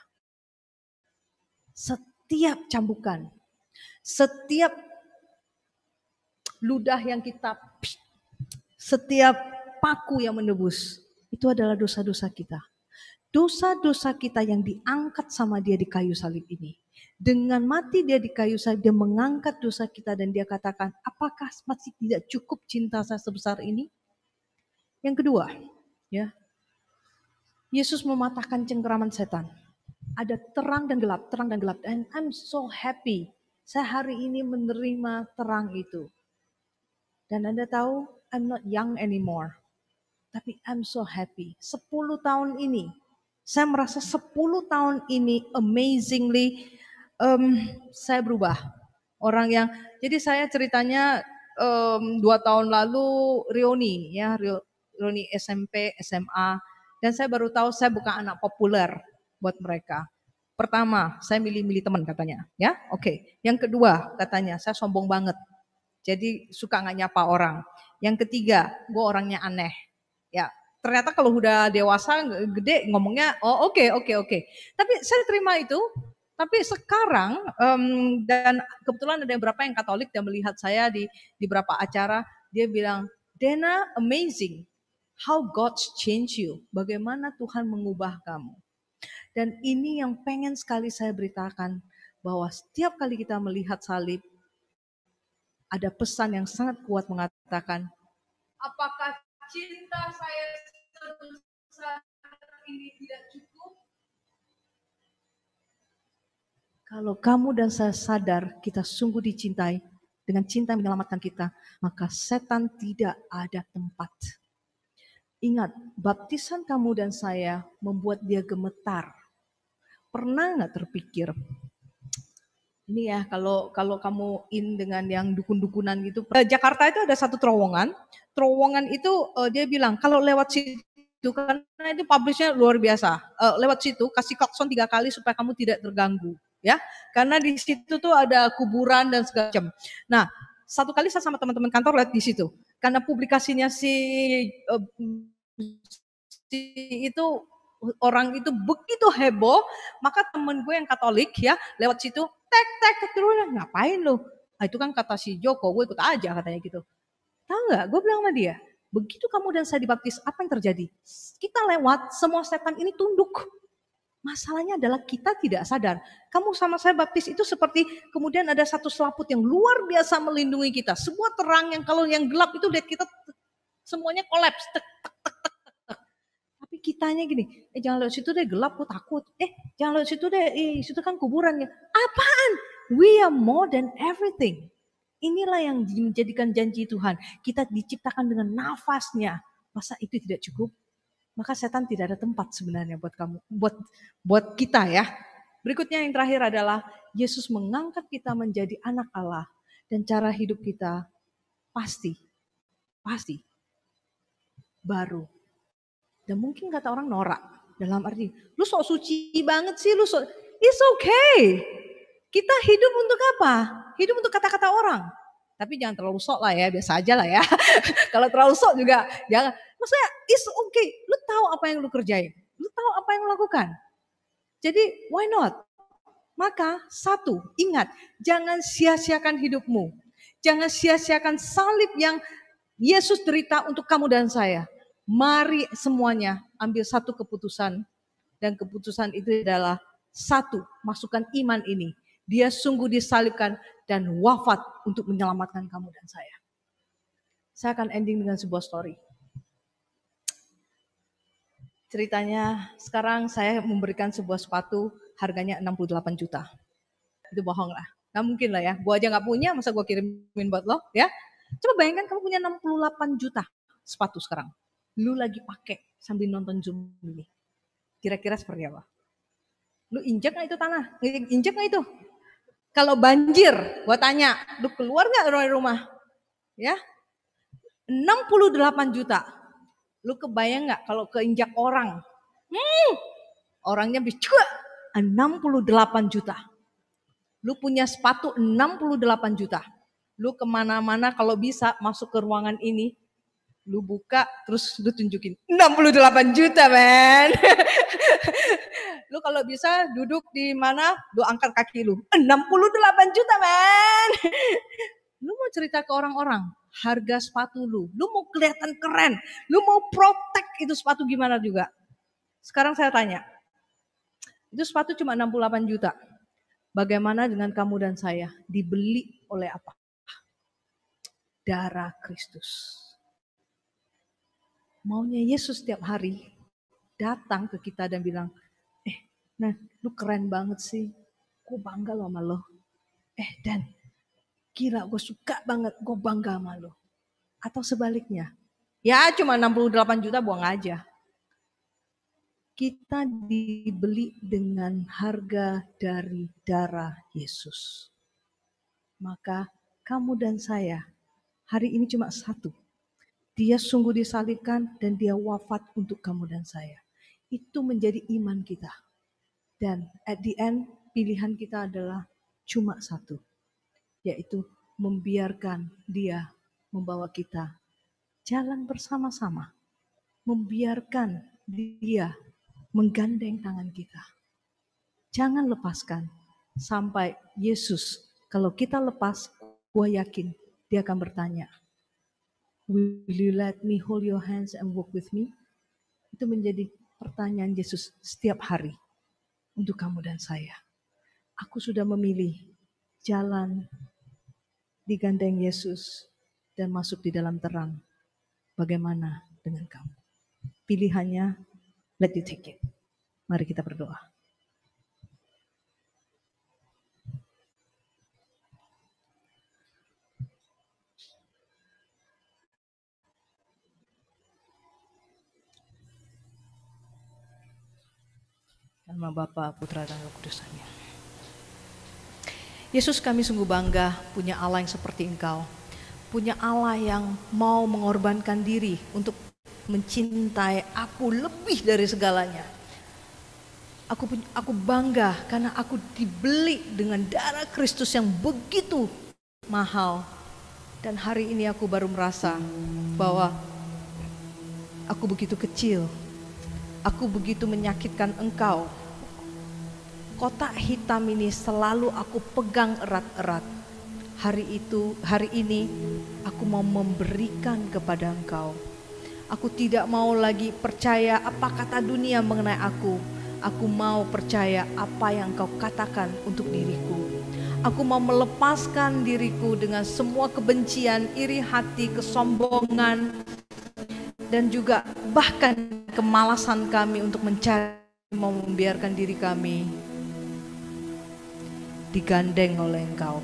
Setiap cambukan, setiap ludah yang kita, setiap paku yang menebus, itu adalah dosa-dosa kita. Dosa-dosa kita yang diangkat sama Dia di kayu salib ini. Dengan mati Dia di kayu salib, Dia mengangkat dosa kita dan Dia katakan, apakah masih tidak cukup cinta saya sebesar ini? Yang kedua, ya, Yesus mematahkan cengkeraman setan. Ada terang dan gelap, terang dan gelap. And I'm so happy. Saya hari ini menerima terang itu. Dan Anda tahu, I'm not young anymore. Tapi I'm so happy. 10 tahun ini, saya merasa 10 tahun ini amazingly saya berubah. Orang yang, jadi saya ceritanya 2 tahun lalu reuni, ya, reuni SMP, SMA. Dan saya baru tahu saya bukan anak populer buat mereka. Pertama, saya milih-milih teman katanya, ya, oke. Yang kedua, katanya saya sombong banget, jadi suka nggak nyapa orang. Yang ketiga, gue orangnya aneh, ya. Ternyata kalau udah dewasa, gede ngomongnya, oh oke. Tapi saya terima itu. Tapi sekarang dan kebetulan ada beberapa yang Katolik dan melihat saya di beberapa acara, dia bilang, Dena, amazing. How God change you, bagaimana Tuhan mengubah kamu. Dan ini yang pengen sekali saya beritakan, bahwa setiap kali kita melihat salib, ada pesan yang sangat kuat mengatakan, apakah cinta saya sebesar ini tidak cukup? Kalau kamu dan saya sadar kita sungguh dicintai, dengan cinta yang menyelamatkan kita, maka setan tidak ada tempat. Ingat, baptisan kamu dan saya membuat dia gemetar. Pernah nggak terpikir, ini ya kalau kamu in dengan yang dukun-dukunan gitu. Jakarta itu ada satu terowongan itu dia bilang kalau lewat situ, karena itu publishnya luar biasa, lewat situ kasih klakson 3 kali supaya kamu tidak terganggu, ya. Karena di situ tuh ada kuburan dan segala macam. Nah, satu kali saya sama teman-teman kantor lihat di situ, karena publikasinya itu orang itu begitu heboh, maka temen gue yang Katolik ya lewat situ, tek terus, ngapain lu? Ah, itu kan kata si Joko, gue ikut aja katanya gitu. Tahu nggak? Gue bilang sama dia, begitu kamu dan saya dibaptis, apa yang terjadi? Kita lewat, semua setan ini tunduk. Masalahnya adalah kita tidak sadar. Kamu sama saya baptis itu seperti kemudian ada satu selaput yang luar biasa melindungi kita. Sebuah terang yang kalau yang gelap itu lihat kita semuanya kolaps. Tapi kitanya gini, jangan lewat situ deh, gelap lu takut. Jangan lewat situ deh, situ kan kuburannya. Apaan? We are more than everything. Inilah yang menjadikan janji Tuhan. Kita diciptakan dengan nafasnya. Masa itu tidak cukup? Maka setan tidak ada tempat sebenarnya buat kamu, buat kita ya. Berikutnya yang terakhir adalah Yesus mengangkat kita menjadi anak Allah dan cara hidup kita pasti baru. Dan mungkin kata orang norak dalam arti, lu sok suci banget sih, it's okay. Kita hidup untuk apa? Hidup untuk kata-kata orang. Tapi jangan terlalu sok lah ya, biasa aja lah ya. Kalau terlalu sok juga jangan. Maksudnya it's okay. Lu tahu apa yang lu kerjain. Lu tahu apa yang lu lakukan. Jadi why not? Maka satu, ingat. Jangan sia-siakan hidupmu. Jangan sia-siakan salib yang Yesus derita untuk kamu dan saya. Mari semuanya ambil satu keputusan. Dan keputusan itu adalah satu, masukkan iman ini. Dia sungguh disalibkan dan wafat untuk menyelamatkan kamu dan saya. Saya akan ending dengan sebuah story. Ceritanya sekarang saya memberikan sebuah sepatu harganya 68 juta. Itu bohong lah. Nggak mungkin lah ya. Gua aja nggak punya, masa gua kirimin buat lo ya. Coba bayangkan kamu punya 68 juta sepatu sekarang. Lu lagi pakai sambil nonton Zoom ini. Kira-kira seperti apa? Lu injak nggak itu tanah? Injak nggak itu? Kalau banjir, gua tanya, lu keluar nggak dari rumah? Ya, 68 juta. Lu kebayang nggak kalau keinjak orang? Orangnya bisa 68 juta. Lu punya sepatu 68 juta. Lu kemana-mana kalau bisa masuk ke ruangan ini, lu buka terus lu tunjukin 68 juta men. Lu kalau bisa duduk di mana, lu angkat kaki lu 68 juta men. Lu mau cerita ke orang-orang harga sepatu lu mau kelihatan keren, lu mau protect itu sepatu gimana juga. Sekarang saya tanya, itu sepatu cuma 68 juta. Bagaimana dengan kamu dan saya? Dibeli oleh apa? Darah Kristus. Maunya Yesus setiap hari datang ke kita dan bilang, nah lu keren banget sih, gue bangga loh sama lo. Dan gila gue suka banget, gue bangga sama lo. Atau sebaliknya, ya cuma 68 juta buang aja. Kita dibeli dengan harga dari darah Yesus. Maka kamu dan saya hari ini cuma satu. Dia sungguh disalibkan dan dia wafat untuk kamu dan saya. Itu menjadi iman kita. Dan at the end pilihan kita adalah cuma satu. Yaitu membiarkan dia membawa kita jalan bersama-sama. Membiarkan dia menggandeng tangan kita. Jangan lepaskan sampai Yesus, kalau kita lepas, gue yakin dia akan bertanya, will you let me hold your hands and walk with me? Itu menjadi pertanyaan Yesus setiap hari untuk kamu dan saya. Aku sudah memilih jalan digandeng Yesus dan masuk di dalam terang. Bagaimana dengan kamu? Pilihannya, let you take it. Mari kita berdoa. Nama Bapa, Putra dan Roh Kudus. Amin. Yesus, kami sungguh bangga punya Allah yang seperti Engkau. Punya Allah yang mau mengorbankan diri untuk mencintai aku lebih dari segalanya. Aku bangga karena aku dibeli dengan darah Kristus yang begitu mahal. Dan hari ini aku baru merasa bahwa aku begitu kecil. Aku begitu menyakitkan Engkau. Kotak hitam ini selalu aku pegang erat-erat. Hari ini aku mau memberikan kepada Engkau. Aku tidak mau lagi percaya apa kata dunia mengenai aku. Aku mau percaya apa yang Engkau katakan untuk diriku. Aku mau melepaskan diriku dengan semua kebencian, iri hati, kesombongan, dan juga bahkan kemalasan kami untuk mencari, mau membiarkan diri kami digandeng oleh Engkau,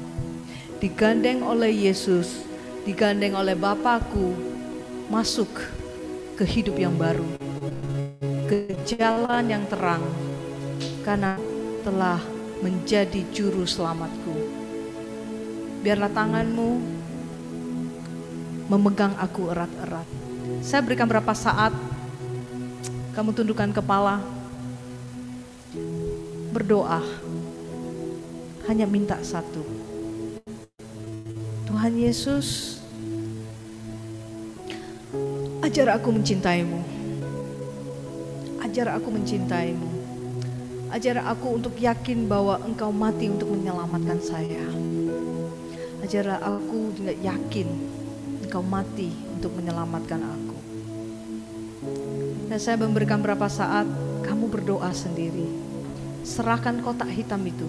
digandeng oleh Yesus, digandeng oleh Bapakku, masuk ke hidup yang baru, ke jalan yang terang, karena telah menjadi juru selamatku. Biarlah tangan-Mu memegang aku erat-erat. Saya berikan berapa saat, kamu tundukkan kepala, berdoa, hanya minta satu. Tuhan Yesus, ajar aku mencintaimu. Ajar aku mencintaimu. Ajar aku untuk yakin bahwa Engkau mati untuk menyelamatkan saya. Ajarlah aku juga yakin Engkau mati untuk menyelamatkan aku. Dan saya memberikan berapa saat, kamu berdoa sendiri. Serahkan kotak hitam itu,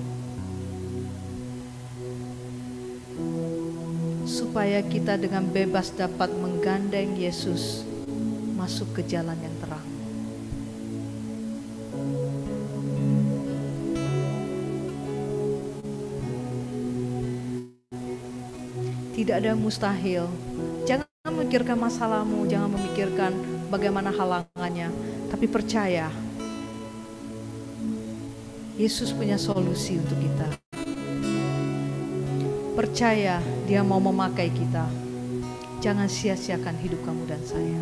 supaya kita dengan bebas dapat menggandeng Yesus masuk ke jalan yang terang. Tidak ada mustahil. Jangan memikirkan masalahmu, jangan memikirkan bagaimana halangannya, tapi percaya Yesus punya solusi untuk kita. Percaya Dia mau memakai kita. Jangan sia-siakan hidup kamu dan saya.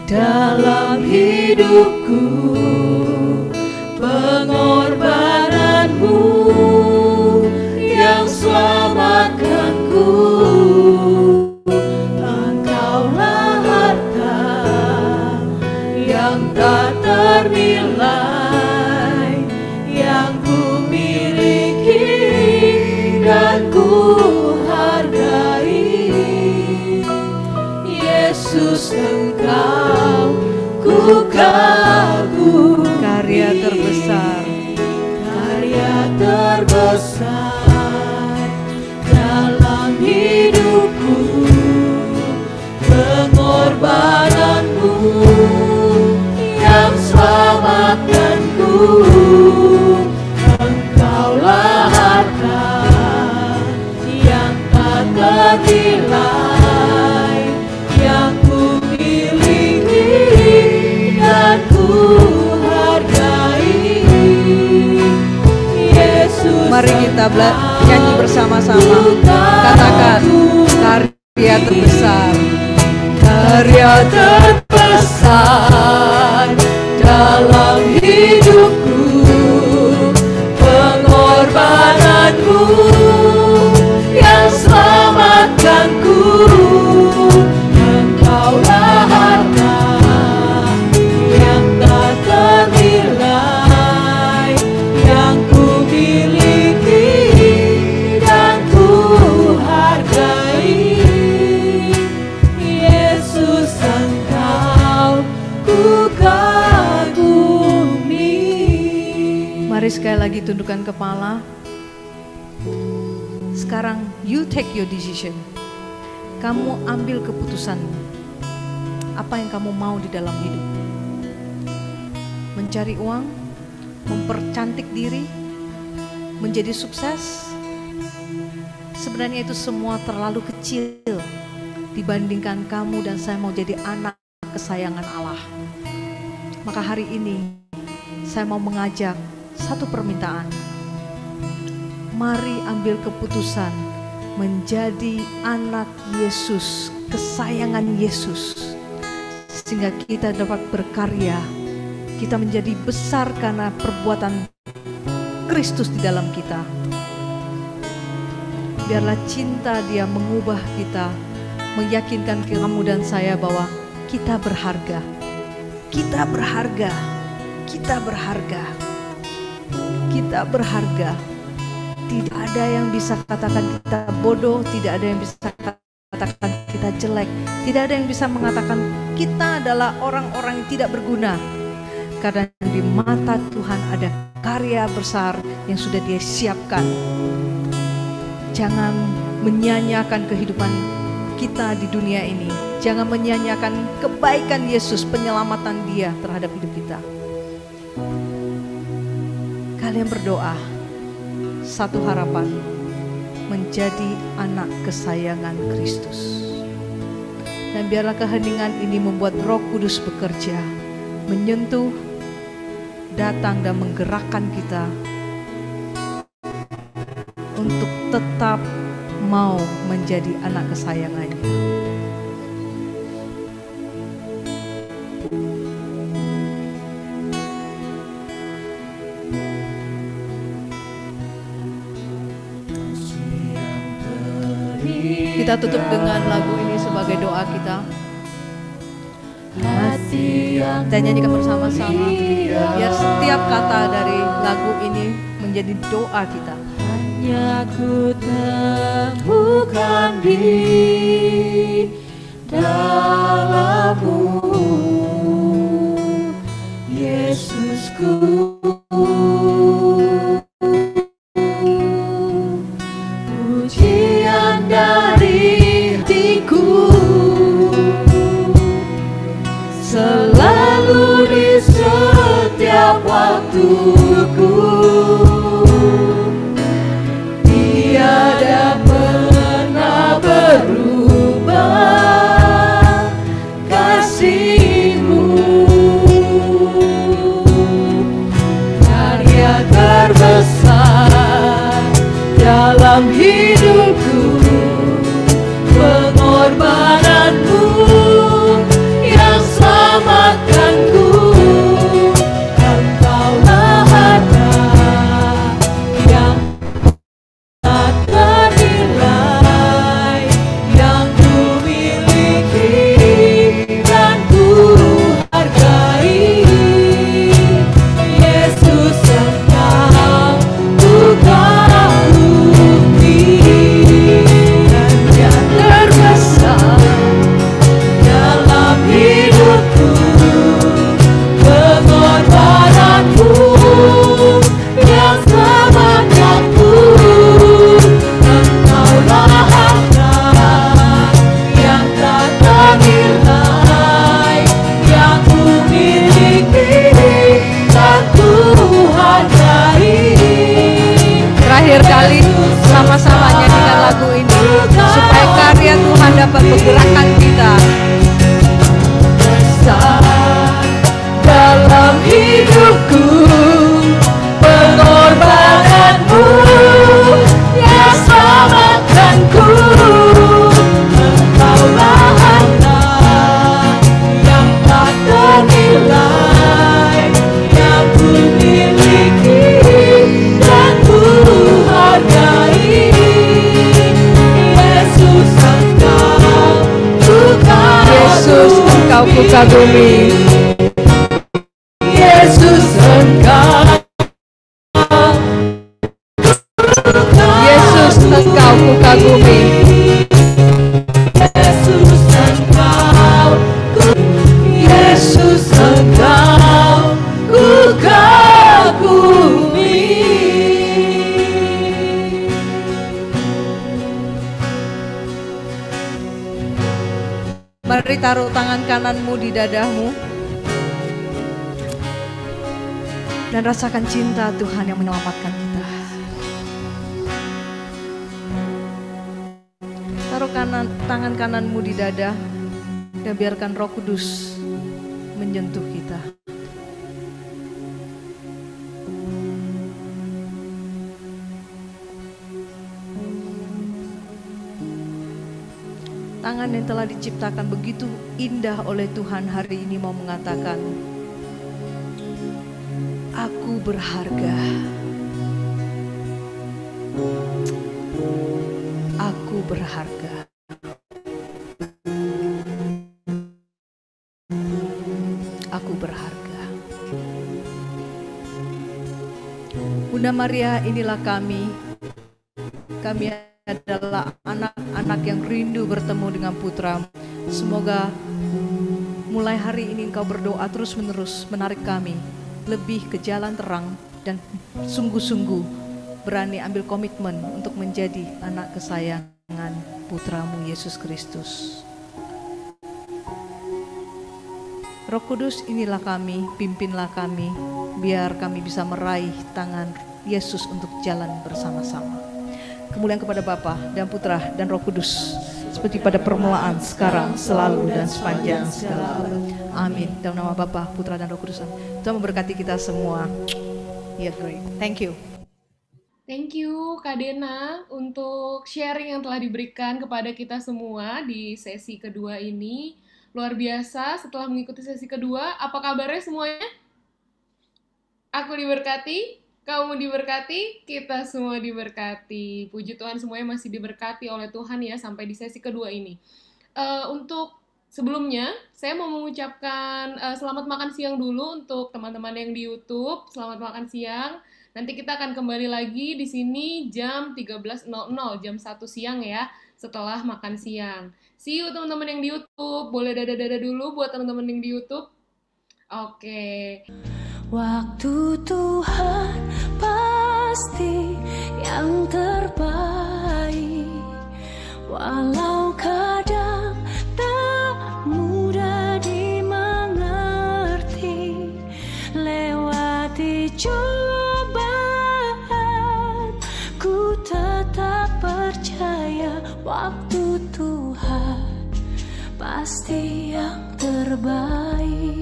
Dalam hidupku, pengorbananmu yang selamatkanku. Engkaulah harta yang tak ternilai, yang ku miliki dan ku hargai. Yesus, Engkau ku kagum, Karya terbesar, karya terbesar dalam hidupku, pengorbananmu yang selamatkanku. Engkaulah harta yang tak ternilai, yang ku miliki dan ku hargai. Yesus, mari kita nyanyi bersama-sama. Katakan, karya terbesar, karya terbesar dalam hidupku, pengorbananmu yang selamatkanku. Engkaulah harta yang tak ternilai, yang ku miliki tundukkan kepala. Sekarang you take your decision. Kamu ambil keputusanmu. Apa yang kamu mau di dalam hidup? Mencari uang, mempercantik diri, menjadi sukses. Sebenarnya itu semua terlalu kecil dibandingkan kamu dan saya mau jadi anak kesayangan Allah. Maka hari ini saya mau mengajak satu permintaan. Mari ambil keputusan menjadi anak Yesus, kesayangan Yesus. Sehingga kita dapat berkarya, kita menjadi besar karena perbuatan Kristus di dalam kita. Biarlah cinta Dia mengubah kita, meyakinkan kamu dan saya bahwa kita berharga. Kita berharga. Kita berharga. Kita berharga. Tidak ada yang bisa katakan kita bodoh, tidak ada yang bisa katakan kita jelek, tidak ada yang bisa mengatakan kita adalah orang-orang yang tidak berguna. Karena di mata Tuhan ada karya besar yang sudah Dia siapkan. Jangan menyanyiakan kehidupan kita di dunia ini. Jangan menyanyiakan kebaikan Yesus, penyelamatan Dia terhadap hidup kita. Kalian berdoa, satu harapan, menjadi anak kesayangan Kristus. Dan biarlah keheningan ini membuat Roh Kudus bekerja, menyentuh, datang dan menggerakkan kita untuk tetap mau menjadi anak kesayangannya. Kita tutup dengan lagu ini sebagai doa kita. Kita nyanyikan bersama-sama. Biar setiap kata dari lagu ini menjadi doa kita. Hanya ku temukan di dalam-Mu, Yesusku. Pujian dari hatiku selalu di setiap waktuku. Tiada pernah berubah kasih-Mu. Karya terbesar dalam hidupku, pengorbanan-Mu yang selamatkanku. Engkaulah harta yang tak ternilai, yang ku miliki dan ku hargai. Yesus, Engkau ku kagumi. Karya terbesar dalam hidupku, pengorbanan-Mu yang selamatkanku. Engkaulah harta yang tak ternilai, yang ku miliki dan ku hargai. Terakhir kali sama-sama nyanyikan lagu ini supaya karya Tuhan dapat menggerakkan kita. Besar dalam hidupku, pengorbanan-Mu yang selamatkanku. Engkaulah harta yang tak ternilai, yang ku miliki dan ku hargai. Yesus, Engkau ku Yesus, Engkau ku kagumi. Yesus, Engkau Yesus, Engkau ku kagumi. Yesus, Engkau Yesus, Engkau ku kagumi. Mari taruh tangan kananmu di dadamu dan rasakan cinta Tuhan yang menyelamatkan kita. Taruh tangan kananmu di dada dan biarkan Roh Kudus menyentuh kita. Tangan yang telah diciptakan begitu indah oleh Tuhan hari ini mau mengatakan, aku berharga. Aku berharga. Aku berharga. Bunda Maria, inilah kami. Kami adalah anak-anak yang rindu bertemu dengan Putra-Mu. Semoga mulai hari ini Engkau berdoa terus-menerus menarik kami lebih ke jalan terang dan sungguh-sungguh berani ambil komitmen untuk menjadi anak kesayangan Putra-Mu Yesus Kristus. Roh Kudus, inilah kami, pimpinlah kami, biar kami bisa meraih tangan Yesus untuk jalan bersama-sama. Kemuliaan kepada Bapa dan Putra dan Roh Kudus, seperti pada permulaan, sekarang, selalu, dan sepanjang segala abad. Amin. Dalam nama Bapa, Putra, dan Roh Kudus. Tuhan memberkati kita semua. Ya, great. Thank you. Thank you Kak Dena untuk sharing yang telah diberikan kepada kita semua di sesi kedua ini. Luar biasa setelah mengikuti sesi kedua. Apa kabarnya semuanya? Aku diberkati, kamu diberkati, kita semua diberkati. Puji Tuhan semuanya masih diberkati oleh Tuhan ya sampai di sesi kedua ini. Untuk sebelumnya, saya mau mengucapkan selamat makan siang dulu untuk teman-teman yang di YouTube. Selamat makan siang. Nanti kita akan kembali lagi di sini jam 13.00, jam 1 siang ya, setelah makan siang. See you teman-teman yang di YouTube. Boleh dada-dada dulu buat teman-teman yang di YouTube. Oke. Waktu Tuhan pasti yang terbaik, walau kadang tak mudah dimengerti. Lewati cobaan, ku tetap percaya waktu Tuhan pasti yang terbaik.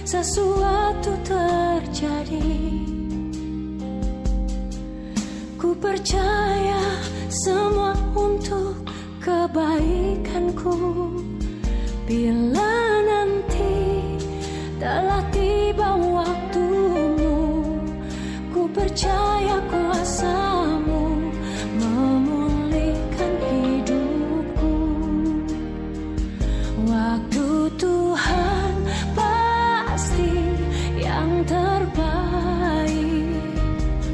Sesuatu terjadi, ku percaya semua untuk kebaikanku. Bila nanti telah tiba waktumu, ku percaya kuasa-Mu memulihkan hidupku. Waktu Tuhan yang terbaik,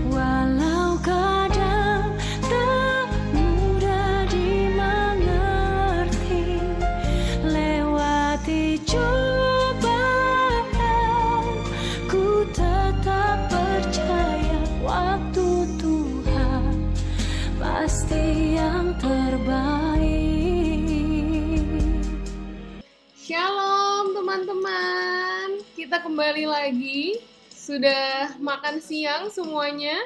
walau kadang tak mudah dimengerti. Lewati cobaan, ku tetap percaya waktu Tuhan pasti yang terbaik. Shalom teman-teman, kita kembali lagi. Sudah makan siang semuanya?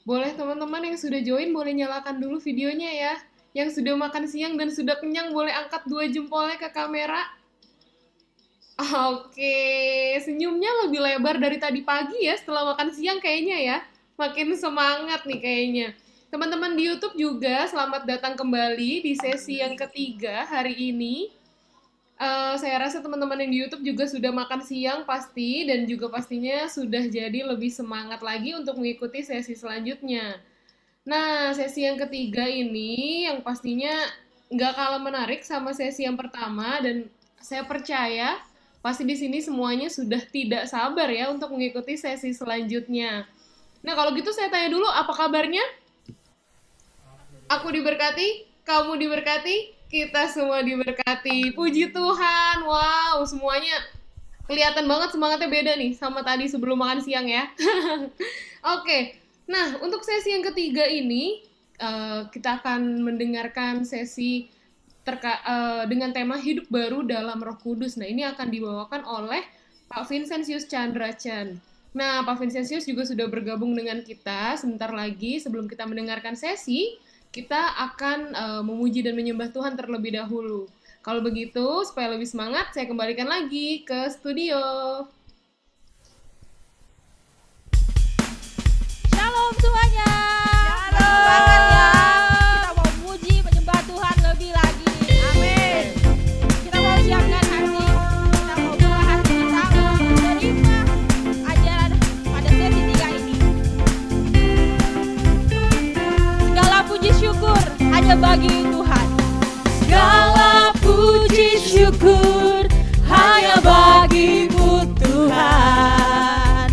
Boleh teman-teman yang sudah join boleh nyalakan dulu videonya ya. Yang sudah makan siang dan sudah kenyang boleh angkat 2 jempolnya ke kamera. Oke, senyumnya lebih lebar dari tadi pagi ya setelah makan siang kayaknya ya. Makin semangat nih kayaknya. Teman-teman di YouTube juga selamat datang kembali di sesi yang ketiga hari ini. Saya rasa teman-teman yang di YouTube juga sudah makan siang pasti, dan juga pastinya sudah jadi lebih semangat lagi untuk mengikuti sesi selanjutnya. Nah, sesi yang ketiga ini yang pastinya nggak kalah menarik sama sesi yang pertama, dan saya percaya pasti di sini semuanya sudah tidak sabar ya untuk mengikuti sesi selanjutnya. Nah, kalau gitu saya tanya dulu, apa kabarnya? Aku diberkati, kamu diberkati, kita semua diberkati. Puji Tuhan. Wow, semuanya kelihatan banget semangatnya beda nih sama tadi sebelum makan siang ya. Oke, nah untuk sesi yang ketiga ini kita akan mendengarkan sesi dengan tema hidup baru dalam Roh Kudus. Nah ini akan dibawakan oleh Pak Vincentius Chandra Chan. Nah Pak Vincentius juga sudah bergabung dengan kita sebentar lagi. Sebelum kita mendengarkan sesi, kita akan memuji dan menyembah Tuhan terlebih dahulu. Kalau begitu, supaya lebih semangat, saya kembalikan lagi ke studio. Shalom semuanya. Shalom banget ya. Kita mau muji, menyembah Tuhan lebih lagi. Amin. Kita mau siapkan hati. Kita mau buka hati kita untuk menerima ajaran pada sesi 3 ini. Segala puji syukur hanya bagi Tuhan. Segala puji syukur hanya bagimu Tuhan,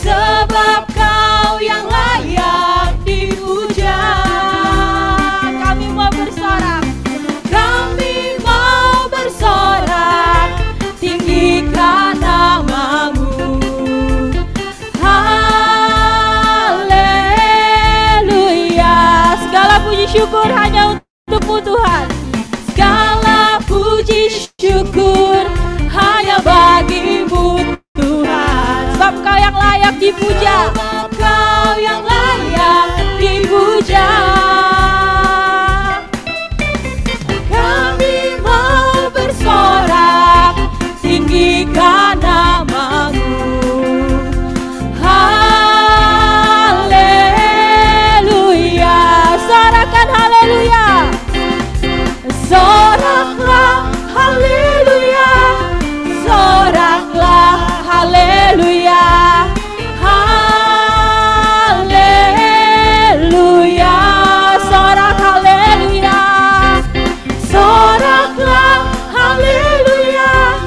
sebab Kau yang layak dipuja. Kami mau bersorak, Kami mau bersorak, tinggikan namamu. Haleluya. segala puji syukur hanya untukmu Tuhan. Segala puji syukur hanya bagimu Tuhan, Sebab Kau yang layak dipuja. Kau yang layak dipuja. Kami mau bersorak, tinggikan namamu. Haleluya. Sorakan haleluya. Soraklah haleluya, soraklah haleluya, haleluya, sorak haleluya, soraklah haleluya,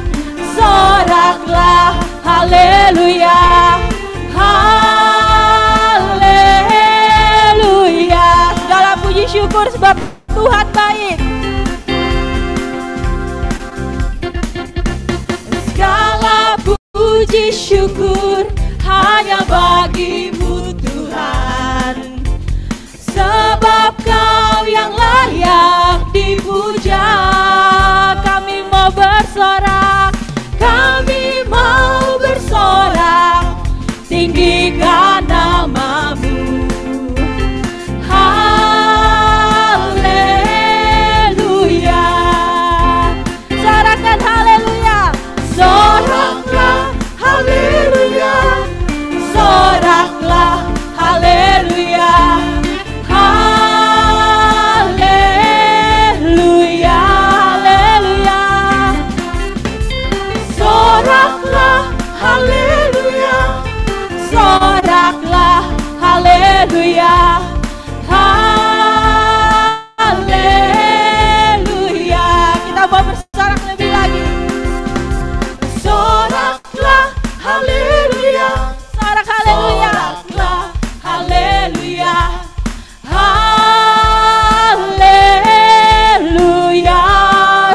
soraklah haleluya, haleluya. Segala puji syukur sebab Tuhan baik. Segala puji syukur hanya bagimu Tuhan, sebab Kau yang layak dipuja. Kami mau bersorak, Kami mau bersorak, tinggikan namamu. Haleluya. sorakan haleluya. Soraklah haleluya, soraklah haleluya, haleluya, haleluya. Soraklah haleluya, soraklah haleluya, haleluya. Kita mau bersorak lebih lagi. Soraklah haleluya, Sorak haleluya. soraklah haleluya, haleluya.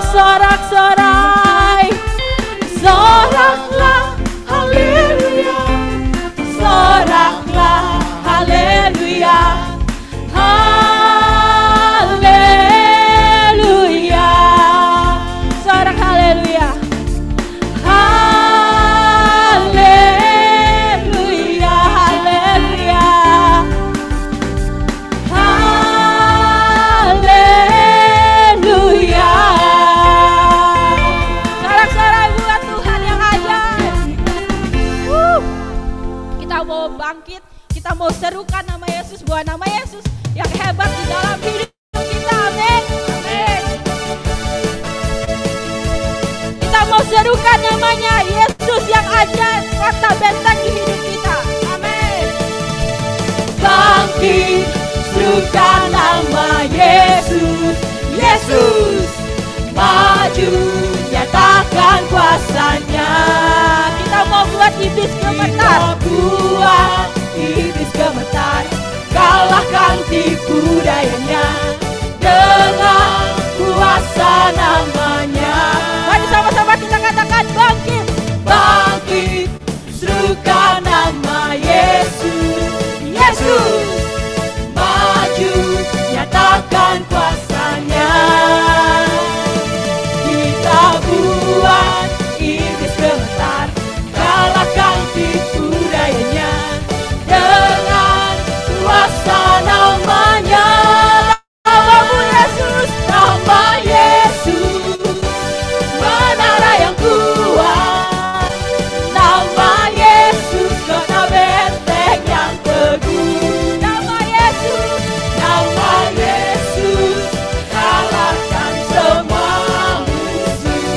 Sorak-sorai. Soraklah haleluya, soraklah haleluya, haleluya. Sorak haleluya. Haleluya, haleluya, haleluya. Sorak-sorai buat Tuhan yang ajaib. Kita mau bangkit, kita mau serukan nama Yesus, bahwa nama Yesus yang hebat di dalam hidup kita. Amin. Amin. Kita mau serukan namanya Yesus yang ajaib, kota benteng di hidup kita. Amin. Bangkit, serukan nama Yesus, Yesus. Maju, nyatakan kuasanya. Kita mau buat iblis gemetar. Kita buat iblis gemetar, kalahkan tipu dayanya. serukan nama Yesus. Yesus maju, nyatakan kuasanya. Kita buat iblis gemetar, kalahkan tipu dayanya dengan kuasa namanya. Namamu Yesus, nama Yesus, menara yang kuat. Nama Yesus, kota benteng yang teguh. Nama Yesus, kalahkan semua musuh.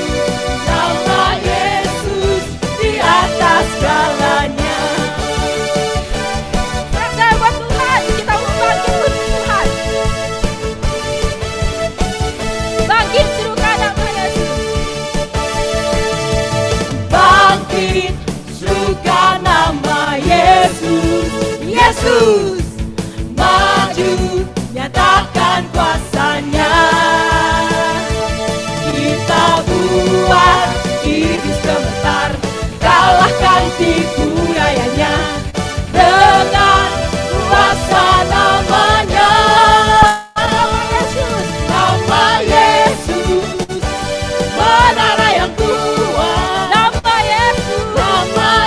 Nama Yesus di atas segalanya. Percaya buat Tuhan, kita mau bangkit untuk Tuhan. Bangkit serukan nama Yesus. Bangkit, serukan nama Yesus. Yesus maju, nyatakan kuasanya. Kita buat iblis gemetar, kalahkan tipu dayanya dengan kuasa namanya. Nama Yesus, menara yang kuat. Nama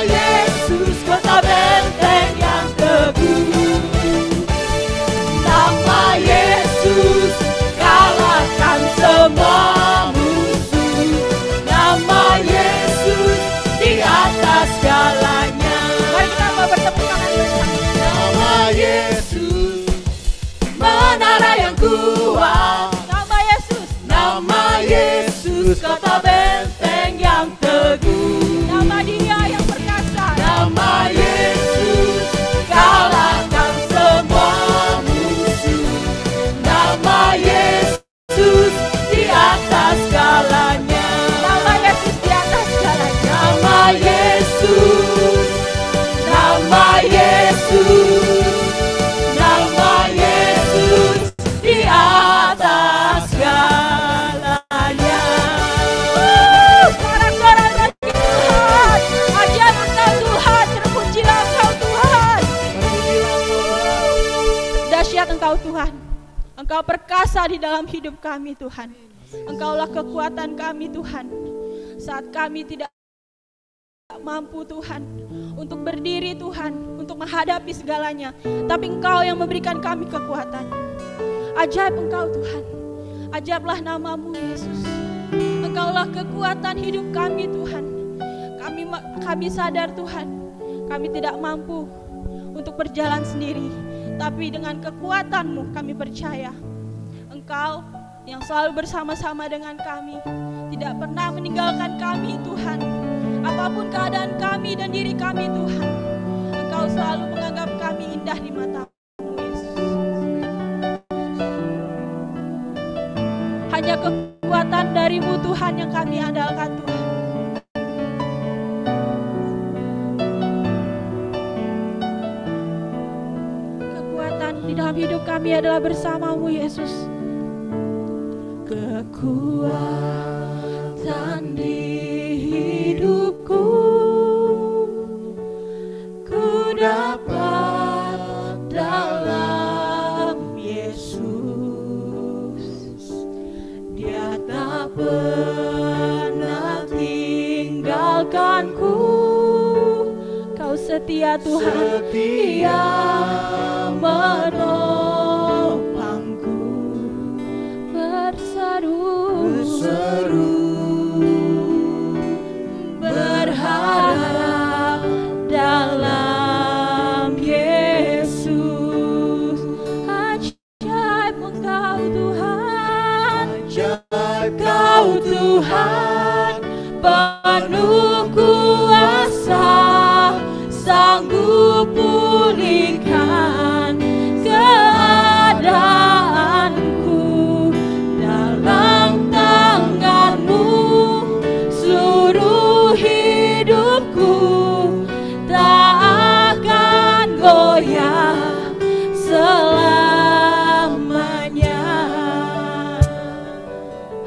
Yesus, kota benteng yang teguh. Nama Yesus, kalahkan semua musuh. Nama Yesus di atas segalanya. Mari kita mau bertepuk tangan bersama. Nama Yesus, menara yang kuat. Nama Yesus, kota benteng yang teguh. Nama Dia yang perkasa. Nama Yesus, kalahkan semua musuh. Nama Yesus di atas segalanya. Nama Yesus di atas segalanya. Nama Yesus, nama Yesus, nama Yesus di atas segalanya. Suara-suara bagi Tuhan. Ajaib Engkau Tuhan, terpujilah Engkau Tuhan. Dahsyat Engkau Tuhan. Engkau perkasa di dalam hidup kami Tuhan. Engkaulah kekuatan kami Tuhan. Saat kami tidak mampu Tuhan untuk berdiri Tuhan, untuk menghadapi segalanya, tapi Engkau yang memberikan kami kekuatan. Ajaib Engkau Tuhan. Ajaiblah namamu Yesus. Engkaulah kekuatan hidup kami Tuhan. Kami sadar Tuhan, kami tidak mampu untuk berjalan sendiri, tapi dengan kekuatan-Mu kami percaya Engkau yang selalu bersama-sama dengan kami, tidak pernah meninggalkan kami Tuhan. Apapun keadaan kami dan diri kami Tuhan, Engkau selalu menganggap kami indah di mata-Mu Yesus. Hanya kekuatan dari-Mu Tuhan yang kami andalkan Tuhan. Kekuatan di dalam hidup kami adalah bersama-Mu Yesus. Kekuatan di hidupku, ku dapat dalam Yesus. Dia tak pernah tinggalkanku. Kau setia Tuhan. Setia menopangku, berseru berharap dalam Yesus. Ajaib Engkau Tuhan. Ajaib Kau Tuhan, penuh kuasa, sanggup pulihkan keadaanku. Dalam tangan-Mu seluruh hidupku tak akan goyah selamanya.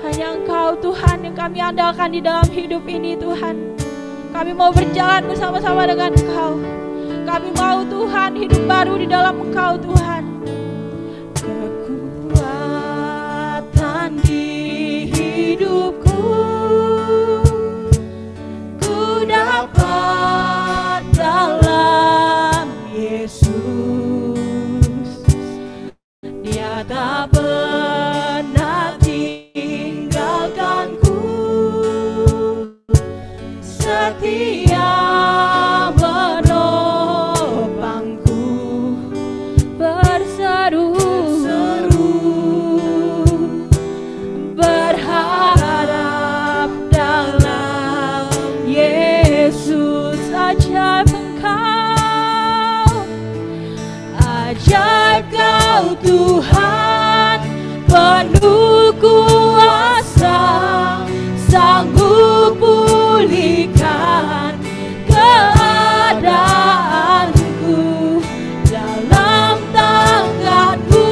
Hanya Engkau Tuhan yang kami andalkan di dalam hidup ini Tuhan. Kami mau berjalan bersama-sama dengan Engkau. Kami mau Tuhan hidup baru di dalam Engkau Tuhan. Kekuatan di hidupku ku dapat dalam Yesus. Dia tak pernah tinggalkanku, setia menopangku, berseru berharap dalam Yesus. Ajaib Engkau, ajaib Kau Tuhan, penuh kuasa, sanggup pulihkan keadaanku. Dalam tangan-Mu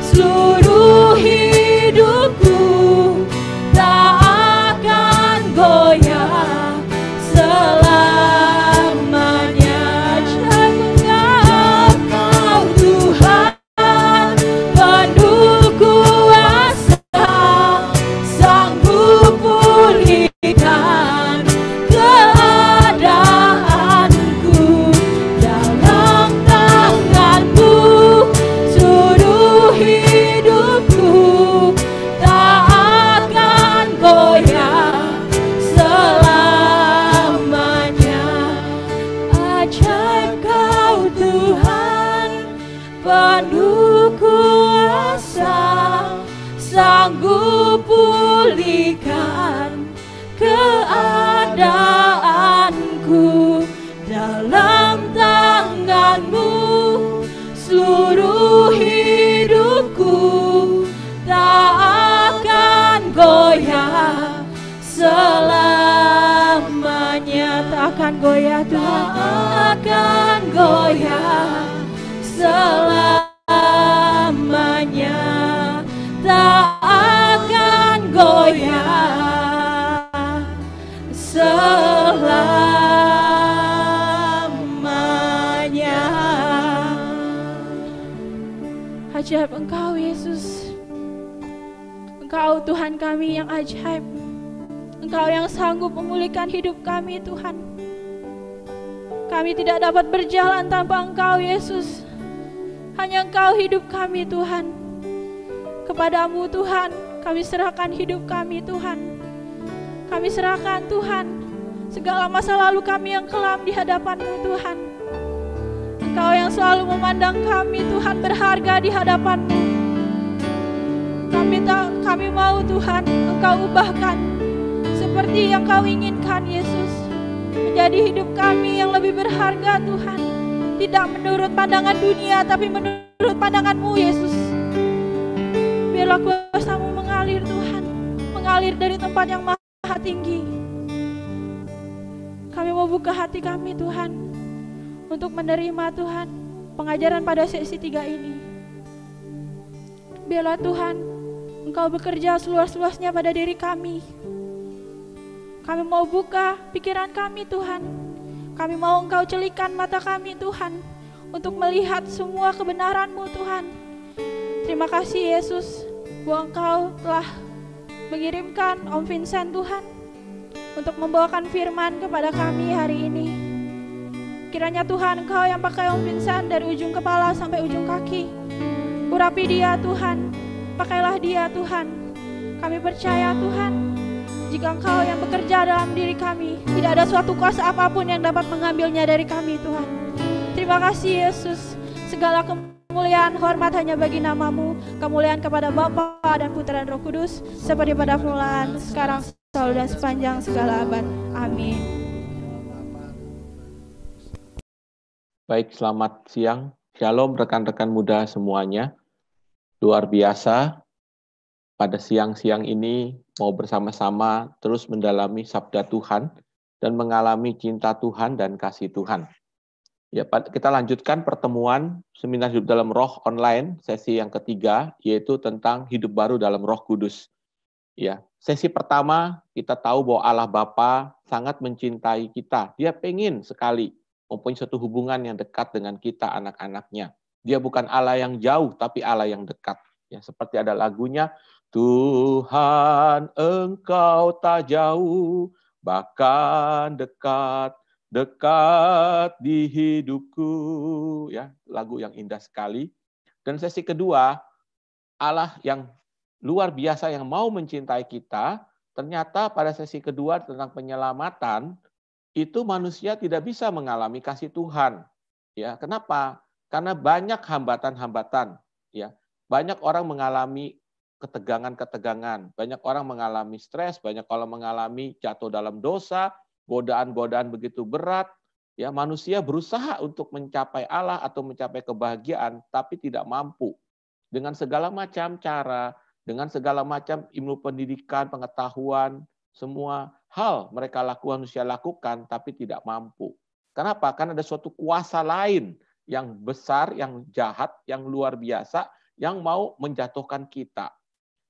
seluruh hidupku tak akan goyah selamanya. Ajaib Engkau Tuhan, penuh kuasa, sanggup pulihkan keadaanku. Dalam tangan-Mu seluruh hidupku tak akan goyah selamanya. Ajaib Kau Tuhan, penuh kuasa, sanggup pulihkan keadaanku. Dalam tangan-Mu seluruh hidupku tak akan goyah selamanya. Tak akan goyah Tuhan, tak akan goyah selamanya. Tak akan goyah selamanya. Ajaib Engkau Yesus, Engkau Tuhan kami yang ajaib. Engkau yang sanggup memulihkan hidup kami Tuhan. Kami tidak dapat berjalan tanpa Engkau Yesus. Hanya Engkau hidup kami Tuhan. Kepadamu Tuhan kami serahkan hidup kami Tuhan. Kami serahkan Tuhan segala masa lalu kami yang kelam di hadapan-Mu Tuhan. Engkau yang selalu memandang kami Tuhan berharga di hadapan-Mu. Kami mau Tuhan Engkau ubahkan seperti yang Kau inginkan Yesus. Menjadi hidup kami yang lebih berharga Tuhan. Tidak menurut pandangan dunia tapi menurut pandangan-Mu Yesus. Biarlah kuasa-Mu mengalir Tuhan, mengalir dari tempat yang maha tinggi. Kami mau buka hati kami Tuhan untuk menerima Tuhan pengajaran pada sesi 3 ini. Biarlah Tuhan Engkau bekerja seluas-luasnya pada diri kami. Kami mau buka pikiran kami Tuhan. Kami mau Engkau celikan mata kami Tuhan untuk melihat semua kebenaran-Mu Tuhan. Terima kasih Yesus bahwa Engkau telah mengirimkan Om Vincent Tuhan untuk membawakan firman kepada kami hari ini. Kiranya Tuhan Engkau yang pakai Om Vincent dari ujung kepala sampai ujung kaki. Urapi dia Tuhan, pakailah dia Tuhan. Kami percaya Tuhan, jika Engkau yang bekerja dalam diri kami, tidak ada suatu kuasa apapun yang dapat mengambilnya dari kami Tuhan. Terima kasih Yesus, segala kemuliaan, hormat hanya bagi nama-Mu, kemuliaan kepada Bapa dan Putra dan Roh Kudus, seperti pada permulaan, sekarang, selalu dan sepanjang segala abad. Amin. Baik, selamat siang. Shalom rekan-rekan muda semuanya. Luar biasa, pada siang-siang ini mau bersama-sama terus mendalami sabda Tuhan dan mengalami cinta Tuhan dan kasih Tuhan. Ya, kita lanjutkan pertemuan Seminar Hidup dalam Roh online, sesi yang ketiga, yaitu tentang hidup baru dalam Roh Kudus. Ya, Sesi pertama, kita tahu bahwa Allah Bapa sangat mencintai kita. Dia pengen sekali mempunyai suatu hubungan yang dekat dengan kita, anak-anaknya. Dia bukan Allah yang jauh, tapi Allah yang dekat. Ya, seperti ada lagunya, Tuhan Engkau tak jauh, bahkan dekat di hidupku. Ya, lagu yang indah sekali. Dan sesi kedua, Allah yang luar biasa yang mau mencintai kita, ternyata pada sesi kedua tentang penyelamatan, itu manusia tidak bisa mengalami kasih Tuhan. Ya, kenapa? Karena banyak hambatan-hambatan. Ya, banyak orang mengalami ketegangan-ketegangan, banyak orang mengalami stres, banyak orang mengalami jatuh dalam dosa, godaan-godaan begitu berat. Ya, manusia berusaha untuk mencapai Allah atau mencapai kebahagiaan, tapi tidak mampu. Dengan segala macam cara, dengan segala macam ilmu pendidikan, pengetahuan, semua hal mereka manusia lakukan, tapi tidak mampu. Kenapa? Karena ada suatu kuasa lain yang besar, yang jahat, yang luar biasa, yang mau menjatuhkan kita.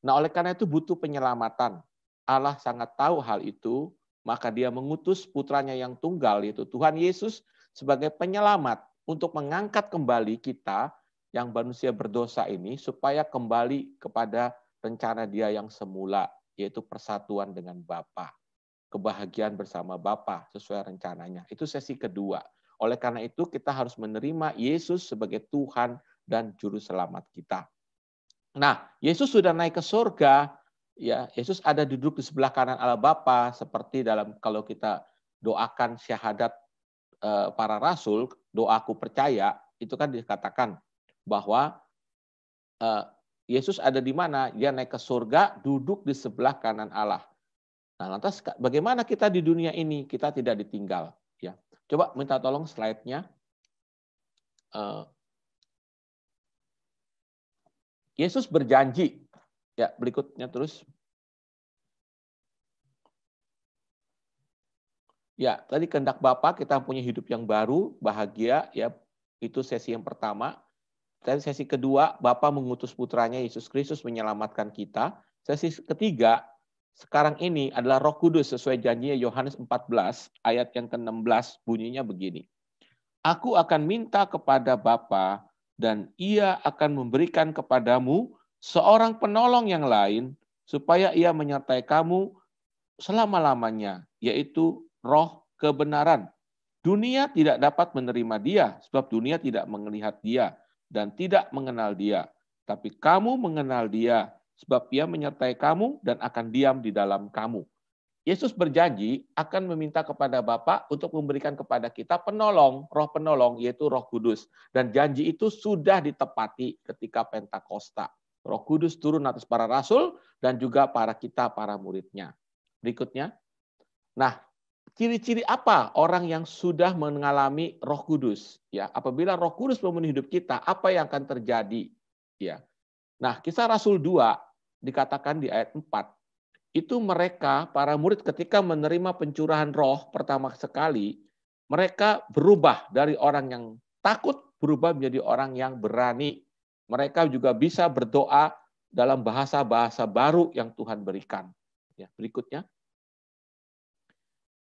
Nah, oleh karena itu butuh penyelamatan. Allah sangat tahu hal itu, maka dia mengutus putranya yang tunggal, yaitu Tuhan Yesus, sebagai penyelamat untuk mengangkat kembali kita yang manusia berdosa ini, supaya kembali kepada rencana dia yang semula, yaitu persatuan dengan Bapa. Kebahagiaan bersama Bapa sesuai rencananya. Itu sesi kedua. Oleh karena itu kita harus menerima Yesus sebagai Tuhan dan Juru Selamat kita. Nah, Yesus sudah naik ke surga, ya, Yesus ada duduk di sebelah kanan Allah Bapa, seperti dalam kalau kita doakan syahadat para rasul, doaku percaya, itu kan dikatakan bahwa Yesus ada di mana? Dia naik ke surga, duduk di sebelah kanan Allah. Nah, lantas bagaimana kita di dunia ini? Kita tidak ditinggal. Ya, coba minta tolong slide-nya. Yesus berjanji. Ya, berikutnya terus. Ya, tadi kehendak Bapa kita punya hidup yang baru, bahagia. Ya, itu sesi yang pertama. Dan sesi kedua, Bapa mengutus putranya Yesus Kristus menyelamatkan kita. Sesi ketiga, sekarang ini adalah Roh Kudus sesuai janjinya Yohanes 14 ayat yang ke-16 bunyinya begini. Aku akan minta kepada Bapa dan Ia akan memberikan kepadamu seorang penolong yang lain supaya Ia menyertai kamu selama-lamanya, yaitu Roh kebenaran. Dunia tidak dapat menerima Dia sebab dunia tidak melihat Dia dan tidak mengenal Dia. Tapi kamu mengenal Dia, sebab Ia menyertai kamu dan akan diam di dalam kamu. Yesus berjanji akan meminta kepada Bapa untuk memberikan kepada kita penolong, roh penolong, yaitu Roh Kudus. Dan janji itu sudah ditepati ketika Pentakosta. Roh Kudus turun atas para rasul dan juga para muridnya. Berikutnya. Nah, ciri-ciri apa orang yang sudah mengalami Roh Kudus? Ya, apabila Roh Kudus memenuhi hidup kita, apa yang akan terjadi? Ya. Nah, Kisah Rasul 2 dikatakan di ayat 4, itu mereka para murid ketika menerima pencurahan Roh pertama sekali, mereka berubah dari orang yang takut berubah menjadi orang yang berani. Mereka juga bisa berdoa dalam bahasa-bahasa baru yang Tuhan berikan. Ya, berikutnya.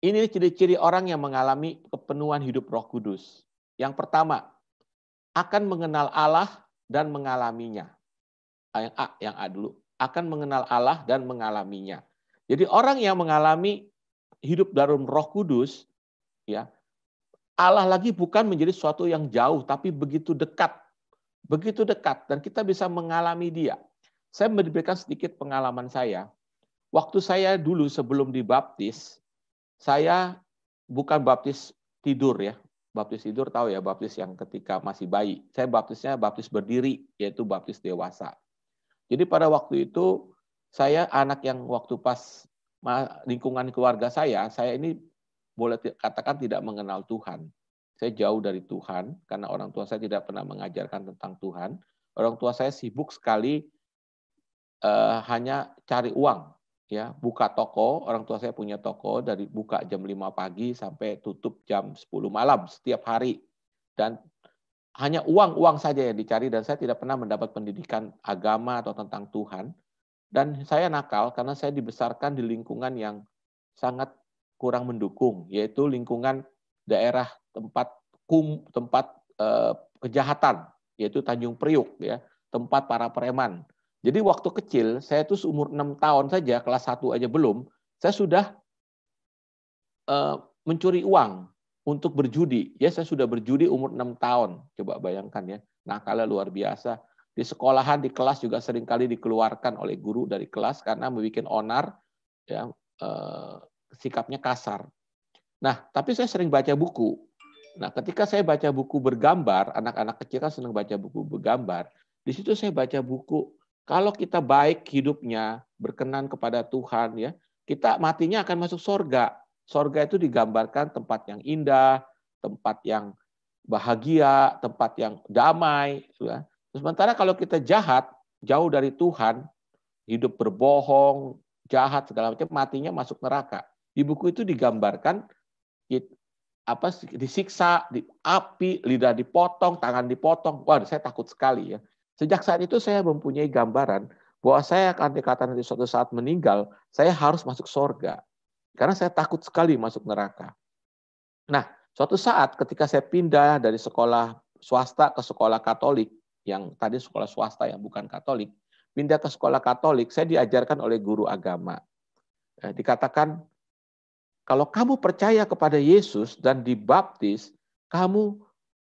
Ini ciri-ciri orang yang mengalami kepenuhan hidup Roh Kudus. Yang pertama, akan mengenal Allah dan mengalaminya. Yang A dulu. Akan mengenal Allah dan mengalaminya. Jadi orang yang mengalami hidup dalam Roh Kudus, ya, Allah lagi bukan menjadi sesuatu yang jauh, tapi begitu dekat. Begitu dekat, dan kita bisa mengalami Dia. Saya memberikan sedikit pengalaman saya. Waktu saya dulu sebelum dibaptis, saya bukan baptis tidur ya. Baptis tidur tahu ya, baptis yang ketika masih bayi. Saya baptisnya baptis berdiri, yaitu baptis dewasa. Jadi pada waktu itu, saya anak yang waktu pas lingkungan keluarga saya ini boleh katakan tidak mengenal Tuhan. Saya jauh dari Tuhan, karena orang tua saya tidak pernah mengajarkan tentang Tuhan. Orang tua saya sibuk sekali hanya cari uang. Ya, buka toko, orang tua saya punya toko dari buka jam 5 pagi sampai tutup jam 10 malam setiap hari. Dan hanya uang saja yang dicari dan saya tidak pernah mendapat pendidikan agama atau tentang Tuhan. Dan saya nakal karena saya dibesarkan di lingkungan yang sangat kurang mendukung, yaitu lingkungan daerah tempat kejahatan, yaitu Tanjung Priuk, ya, tempat para preman. Jadi waktu kecil, saya itu seumur 6 tahun saja, kelas 1 aja belum, saya sudah mencuri uang untuk berjudi. Ya, saya sudah berjudi umur 6 tahun. Coba bayangkan ya, nakalnya luar biasa. Di sekolahan, di kelas juga seringkali dikeluarkan oleh guru dari kelas karena membuat onar, ya, sikapnya kasar. Nah, tapi saya sering baca buku. Nah, ketika saya baca buku bergambar, anak-anak kecil kan senang baca buku bergambar. Di situ saya baca buku, kalau kita baik hidupnya, berkenan kepada Tuhan, ya, kita matinya akan masuk surga. Surga itu digambarkan tempat yang indah, tempat yang bahagia, tempat yang damai. Ya. Sementara kalau kita jahat, jauh dari Tuhan, hidup berbohong, jahat, segala macam, matinya masuk neraka. Di buku itu digambarkan disiksa, di api, lidah dipotong, tangan dipotong. Wah, saya takut sekali ya. Sejak saat itu saya mempunyai gambaran bahwa saya akan dikatakan nanti suatu saat meninggal, saya harus masuk surga. Karena saya takut sekali masuk neraka. Nah, suatu saat ketika saya pindah dari sekolah swasta ke sekolah Katolik, yang tadi sekolah swasta yang bukan Katolik, pindah ke sekolah Katolik, saya diajarkan oleh guru agama. Dikatakan, kalau kamu percaya kepada Yesus dan dibaptis,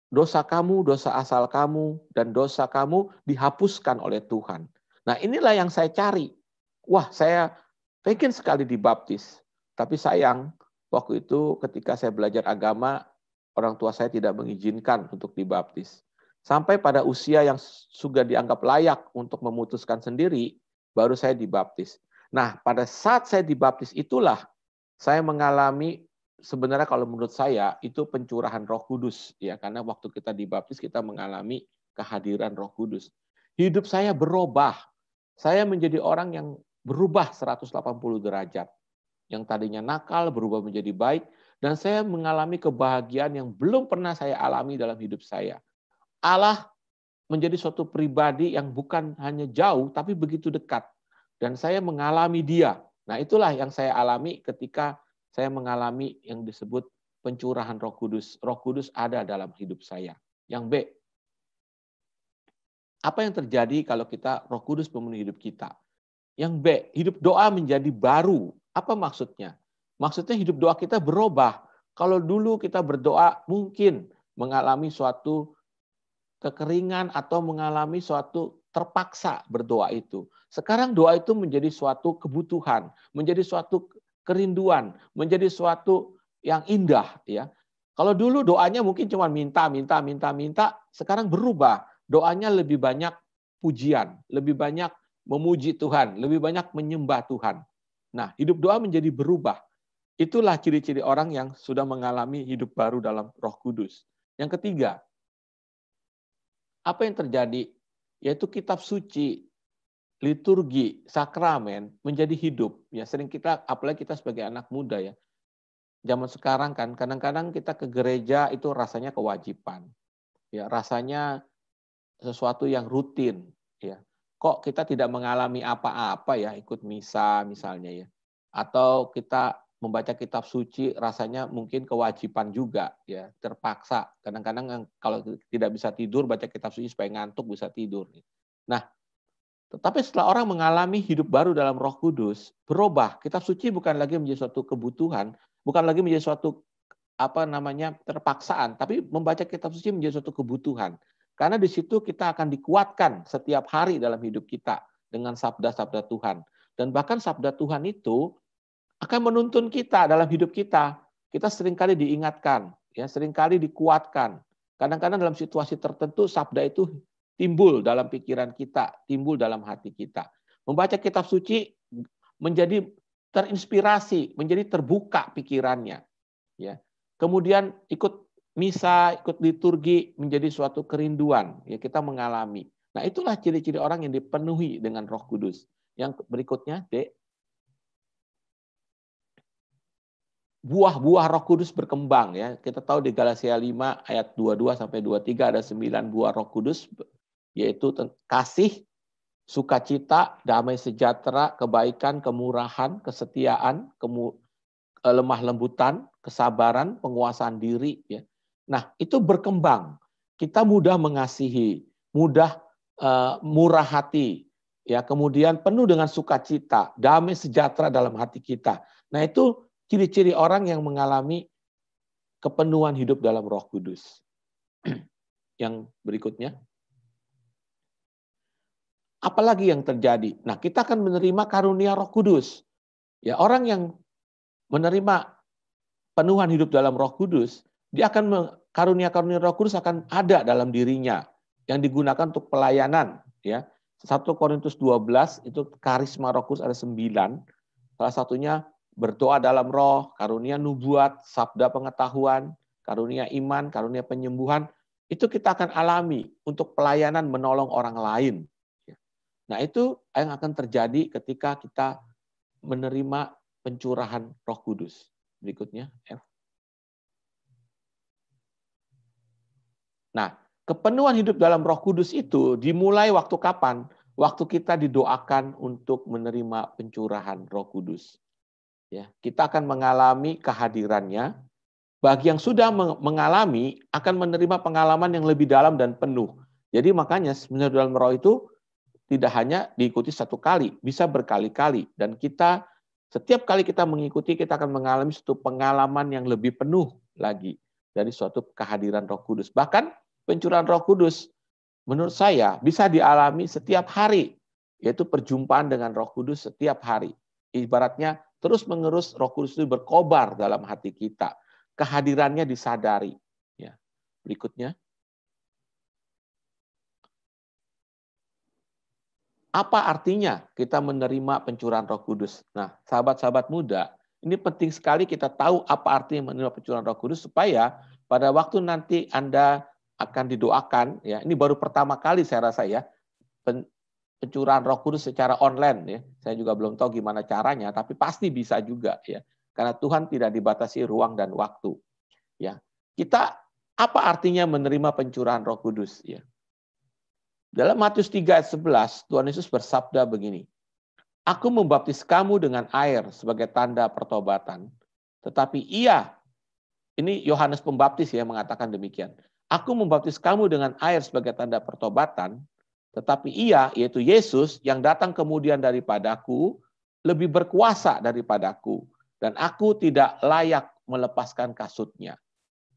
dosa kamu, dosa asal kamu, dan dosa kamu dihapuskan oleh Tuhan. Nah, inilah yang saya cari. Wah, saya pengen sekali dibaptis. Tapi sayang, waktu itu ketika saya belajar agama, orang tua saya tidak mengizinkan untuk dibaptis. Sampai pada usia yang sudah dianggap layak untuk memutuskan sendiri, baru saya dibaptis. Nah, pada saat saya dibaptis itulah saya mengalami, sebenarnya kalau menurut saya itu pencurahan Roh Kudus, ya, karena waktu kita dibaptis kita mengalami kehadiran Roh Kudus. Hidup saya berubah. Saya menjadi orang yang berubah 180 derajat. Yang tadinya nakal berubah menjadi baik, dan saya mengalami kebahagiaan yang belum pernah saya alami dalam hidup saya. Allah menjadi suatu pribadi yang bukan hanya jauh, tapi begitu dekat. Dan saya mengalami Dia. Nah, itulah yang saya alami ketika saya mengalami yang disebut pencurahan Roh Kudus. Roh Kudus ada dalam hidup saya. Yang B, apa yang terjadi kalau kita Roh Kudus memenuhi hidup kita? Yang B, hidup doa menjadi baru. Apa maksudnya? Maksudnya hidup doa kita berubah. Kalau dulu kita berdoa mungkin mengalami suatu kekeringan atau mengalami suatu terpaksa berdoa itu. Sekarang doa itu menjadi suatu kebutuhan, menjadi suatu kerinduan, menjadi suatu yang indah, ya. Kalau dulu doanya mungkin cuma minta, sekarang berubah. Doanya lebih banyak pujian, lebih banyak memuji Tuhan, lebih banyak menyembah Tuhan. Nah, hidup doa menjadi berubah. Itulah ciri-ciri orang yang sudah mengalami hidup baru dalam Roh Kudus. Yang ketiga, apa yang terjadi? Yaitu kitab suci, liturgi, sakramen menjadi hidup. Ya, sering kita, apalagi kita sebagai anak muda ya, zaman sekarang kan kadang-kadang kita ke gereja itu rasanya kewajiban. Ya, rasanya sesuatu yang rutin. Ya, kok kita tidak mengalami apa-apa ya ikut misa misalnya ya, atau kita membaca kitab suci rasanya mungkin kewajiban juga ya, terpaksa. Kadang-kadang kalau tidak bisa tidur baca kitab suci supaya ngantuk bisa tidur. Nah, tetapi setelah orang mengalami hidup baru dalam Roh Kudus, berubah. Kitab suci bukan lagi menjadi suatu kebutuhan, bukan lagi menjadi suatu terpaksaan, tapi membaca kitab suci menjadi suatu kebutuhan. Karena di situ kita akan dikuatkan setiap hari dalam hidup kita dengan sabda-sabda Tuhan. Dan bahkan sabda Tuhan itu akan menuntun kita dalam hidup kita. Kita seringkali diingatkan, ya, seringkali dikuatkan. Kadang-kadang dalam situasi tertentu sabda itu timbul dalam pikiran kita, timbul dalam hati kita. Membaca kitab suci menjadi terinspirasi, menjadi terbuka pikirannya. Ya. Kemudian ikut misa, ikut liturgi menjadi suatu kerinduan. Ya, kita mengalami. Nah, itulah ciri-ciri orang yang dipenuhi dengan Roh Kudus. Yang berikutnya, D. Buah-buah Roh Kudus berkembang ya. Kita tahu di Galatia 5 ayat 22 sampai 23 ada 9 buah Roh Kudus, yaitu kasih, sukacita, damai sejahtera, kebaikan, kemurahan, kesetiaan, lemah lembutan, kesabaran, penguasaan diri. Ya. Nah, itu berkembang. Kita mudah mengasihi, mudah murah hati, ya, kemudian penuh dengan sukacita, damai sejahtera dalam hati kita. Nah, itu ciri-ciri orang yang mengalami kepenuhan hidup dalam Roh Kudus. Yang berikutnya. Apalagi yang terjadi? Nah, kita akan menerima karunia Roh Kudus. Ya, orang yang menerima penuhan hidup dalam Roh Kudus, dia akan karunia-karunia Roh Kudus akan ada dalam dirinya yang digunakan untuk pelayanan, ya. 1 Korintus 12 itu karisma Roh Kudus ada 9. Salah satunya berdoa dalam roh, karunia nubuat, sabda pengetahuan, karunia iman, karunia penyembuhan. Itu kita akan alami untuk pelayanan menolong orang lain. Nah, itu yang akan terjadi ketika kita menerima pencurahan Roh Kudus. Berikutnya, F. Nah, kepenuhan hidup dalam Roh Kudus itu dimulai waktu kapan? Waktu kita didoakan untuk menerima pencurahan Roh Kudus. Ya, kita akan mengalami kehadirannya. Bagi yang sudah mengalami akan menerima pengalaman yang lebih dalam dan penuh. Jadi makanya sebenarnya dalam roh itu tidak hanya diikuti satu kali, bisa berkali-kali. Dan kita, setiap kali kita mengikuti, kita akan mengalami suatu pengalaman yang lebih penuh lagi dari suatu kehadiran Roh Kudus. Bahkan pencurahan Roh Kudus, menurut saya, bisa dialami setiap hari, yaitu perjumpaan dengan Roh Kudus setiap hari. Ibaratnya terus-menerus Roh Kudus itu berkobar dalam hati kita. Kehadirannya disadari. Ya. Berikutnya. Apa artinya kita menerima pencurahan Roh Kudus? Nah, sahabat-sahabat muda, ini penting sekali kita tahu apa artinya menerima pencurahan Roh Kudus supaya pada waktu nanti Anda akan didoakan, ya, ini baru pertama kali saya rasa ya, pencurahan Roh Kudus secara online, ya. Saya juga belum tahu gimana caranya, tapi pasti bisa juga, ya, karena Tuhan tidak dibatasi ruang dan waktu, ya. Kita apa artinya menerima pencurahan Roh Kudus, ya? Dalam Matius 3 ayat 11, Tuhan Yesus bersabda begini, Aku membaptis kamu dengan air sebagai tanda pertobatan, tetapi ia, ini Yohanes Pembaptis ya mengatakan demikian, Aku membaptis kamu dengan air sebagai tanda pertobatan, tetapi ia, yaitu Yesus, yang datang kemudian daripadaku, lebih berkuasa daripadaku, dan aku tidak layak melepaskan kasutnya.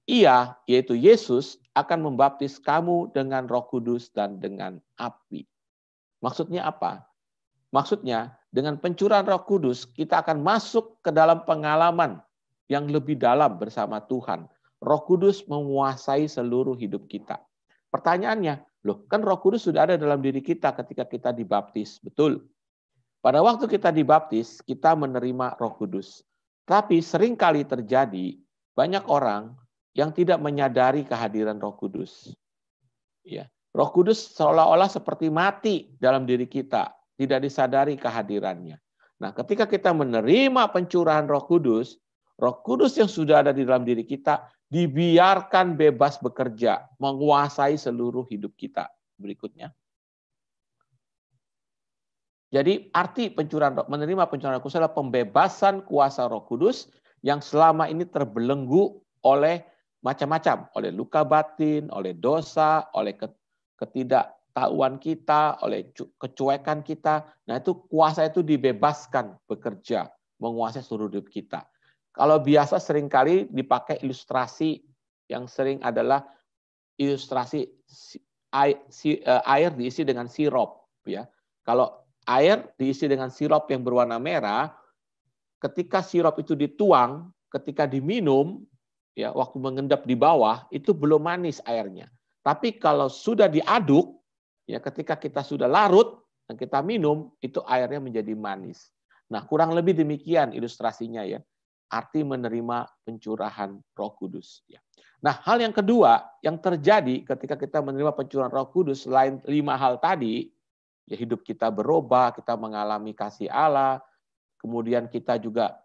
Ia, yaitu Yesus, akan membaptis kamu dengan Roh Kudus dan dengan api. Maksudnya apa? Maksudnya, dengan pencurahan Roh Kudus, kita akan masuk ke dalam pengalaman yang lebih dalam bersama Tuhan. Roh Kudus menguasai seluruh hidup kita. Pertanyaannya, loh, kan Roh Kudus sudah ada dalam diri kita ketika kita dibaptis. Betul. Pada waktu kita dibaptis, kita menerima Roh Kudus. Tapi seringkali terjadi, banyak orang yang tidak menyadari kehadiran Roh Kudus. Ya, Roh Kudus seolah-olah seperti mati dalam diri kita, tidak disadari kehadirannya. Nah, ketika kita menerima pencurahan Roh Kudus yang sudah ada di dalam diri kita dibiarkan bebas bekerja, menguasai seluruh hidup kita. Berikutnya. Jadi arti menerima pencurahan Roh Kudus adalah pembebasan kuasa Roh Kudus yang selama ini terbelenggu oleh macam-macam, oleh luka batin, oleh dosa, oleh ketidaktahuan kita, oleh kecuekan kita. Nah, itu kuasa itu dibebaskan bekerja, menguasai seluruh hidup kita. Kalau biasa seringkali dipakai ilustrasi yang sering adalah ilustrasi air diisi dengan sirup, ya. Kalau air diisi dengan sirup yang berwarna merah, ketika sirup itu dituang, ketika diminum, ya, waktu mengendap di bawah itu belum manis airnya. Tapi kalau sudah diaduk, ya, ketika kita sudah larut dan kita minum, itu airnya menjadi manis. Nah, kurang lebih demikian ilustrasinya ya. Arti menerima pencurahan Roh Kudus. Ya. Nah, hal yang kedua yang terjadi ketika kita menerima pencurahan Roh Kudus selain 5 hal tadi, ya, hidup kita berubah, kita mengalami kasih Allah, kemudian kita juga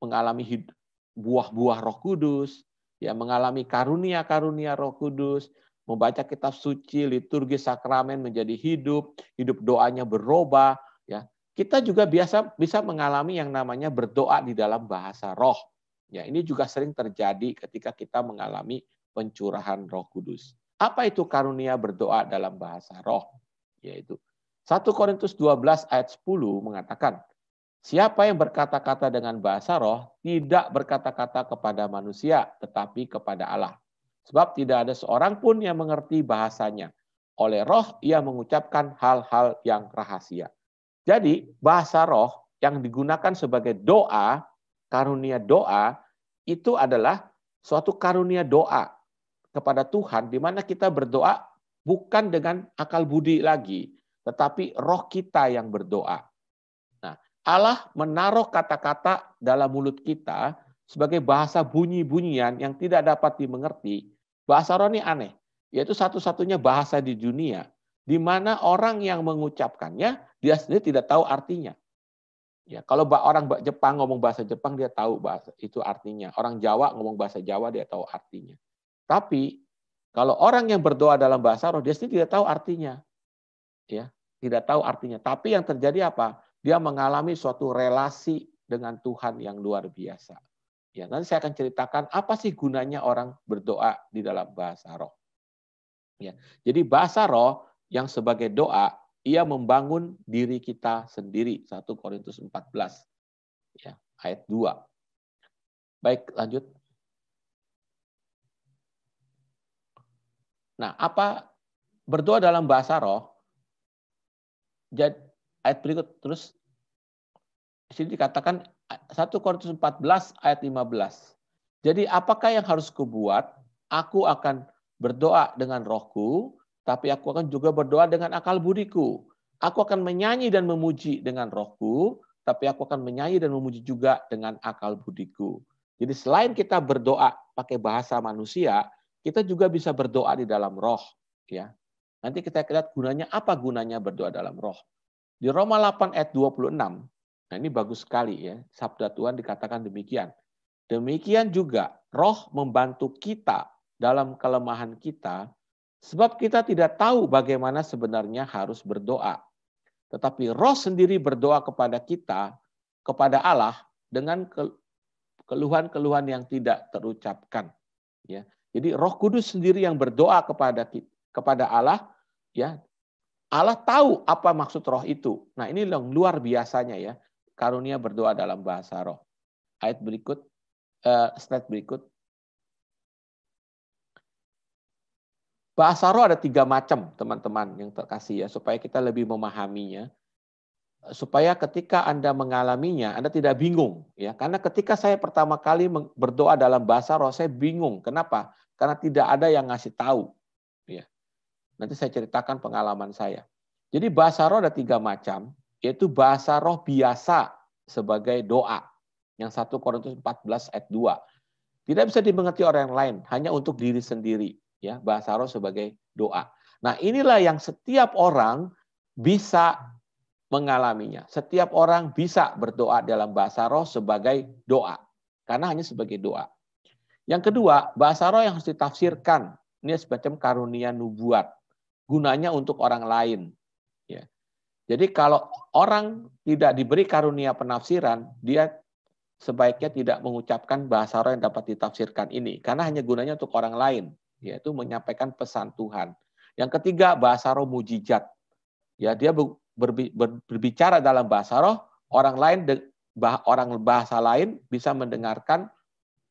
mengalami buah-buah Roh Kudus, ya, mengalami karunia-karunia Roh Kudus, membaca kitab suci, liturgi sakramen menjadi hidup doanya berubah, ya. Kita juga bisa mengalami yang namanya berdoa di dalam bahasa roh. Ya, ini juga sering terjadi ketika kita mengalami pencurahan Roh Kudus. Apa itu karunia berdoa dalam bahasa roh? Yaitu 1 Korintus 12 ayat 10 mengatakan, siapa yang berkata-kata dengan bahasa roh tidak berkata-kata kepada manusia, tetapi kepada Allah. Sebab tidak ada seorang pun yang mengerti bahasanya. Oleh roh ia mengucapkan hal-hal yang rahasia. Jadi bahasa roh yang digunakan sebagai doa, karunia doa, itu adalah suatu karunia doa kepada Tuhan, di mana kita berdoa bukan dengan akal budi lagi, tetapi roh kita yang berdoa. Nah, Allah menaruh kata-kata dalam mulut kita sebagai bahasa bunyi-bunyian yang tidak dapat dimengerti. Bahasa roh ini aneh, yaitu satu-satunya bahasa di dunia di mana orang yang mengucapkannya dia sendiri tidak tahu artinya. Ya, kalau orang Jepang ngomong bahasa Jepang dia tahu bahasa itu artinya. Orang Jawa ngomong bahasa Jawa dia tahu artinya. Tapi kalau orang yang berdoa dalam bahasa roh dia sendiri tidak tahu artinya. Ya, tidak tahu artinya. Tapi yang terjadi apa? Dia mengalami suatu relasi dengan Tuhan yang luar biasa. Ya, nanti saya akan ceritakan apa sih gunanya orang berdoa di dalam bahasa roh. Ya, jadi bahasa roh yang sebagai doa, ia membangun diri kita sendiri. 1 Korintus 14 ya, ayat 2. Baik, lanjut. Nah, apa berdoa dalam bahasa roh? Jadi ayat berikut terus di sini dikatakan 1 Korintus 14 ayat 15. Jadi apakah yang harus kubuat? Aku akan berdoa dengan rohku, tapi aku akan juga berdoa dengan akal budiku. Aku akan menyanyi dan memuji dengan rohku, tapi aku akan menyanyi dan memuji juga dengan akal budiku. Jadi selain kita berdoa pakai bahasa manusia, kita juga bisa berdoa di dalam roh. Ya. Nanti kita lihat gunanya, apa gunanya berdoa dalam roh. Di Roma 8 ayat 26, nah ini bagus sekali ya, sabda Tuhan dikatakan demikian. Demikian juga roh membantu kita dalam kelemahan kita, sebab kita tidak tahu bagaimana sebenarnya harus berdoa. Tetapi roh sendiri berdoa kepada kita, kepada Allah, dengan keluhan-keluhan yang tidak terucapkan. Ya. Jadi roh kudus sendiri yang berdoa kepada Allah, ya. Allah tahu apa maksud roh itu. Nah ini yang luar biasanya ya, karunia berdoa dalam bahasa roh. Ayat berikut, slide berikut. Bahasa roh ada 3 macam, teman-teman yang terkasih ya, supaya kita lebih memahaminya. Supaya ketika Anda mengalaminya, Anda tidak bingung. Ya, karena ketika saya pertama kali berdoa dalam bahasa roh, saya bingung. Kenapa? Karena tidak ada yang ngasih tahu. Ya. Nanti saya ceritakan pengalaman saya. Jadi bahasa roh ada 3 macam, yaitu bahasa roh biasa sebagai doa. Yang 1 Korintus 14 ayat 2. Tidak bisa dimengerti orang lain, hanya untuk diri sendiri. Ya, bahasa roh sebagai doa. Nah inilah yang setiap orang bisa mengalaminya. Setiap orang bisa berdoa dalam bahasa roh sebagai doa. Karena hanya sebagai doa. Yang kedua, bahasa roh yang harus ditafsirkan. Ini semacam karunia nubuat. Gunanya untuk orang lain. Ya. Jadi kalau orang tidak diberi karunia penafsiran, dia sebaiknya tidak mengucapkan bahasa roh yang dapat ditafsirkan ini. Karena hanya gunanya untuk orang lain. Yaitu menyampaikan pesan Tuhan. Yang ketiga, bahasa roh mujizat. Ya, dia berbicara dalam bahasa roh, orang bahasa lain bisa mendengarkan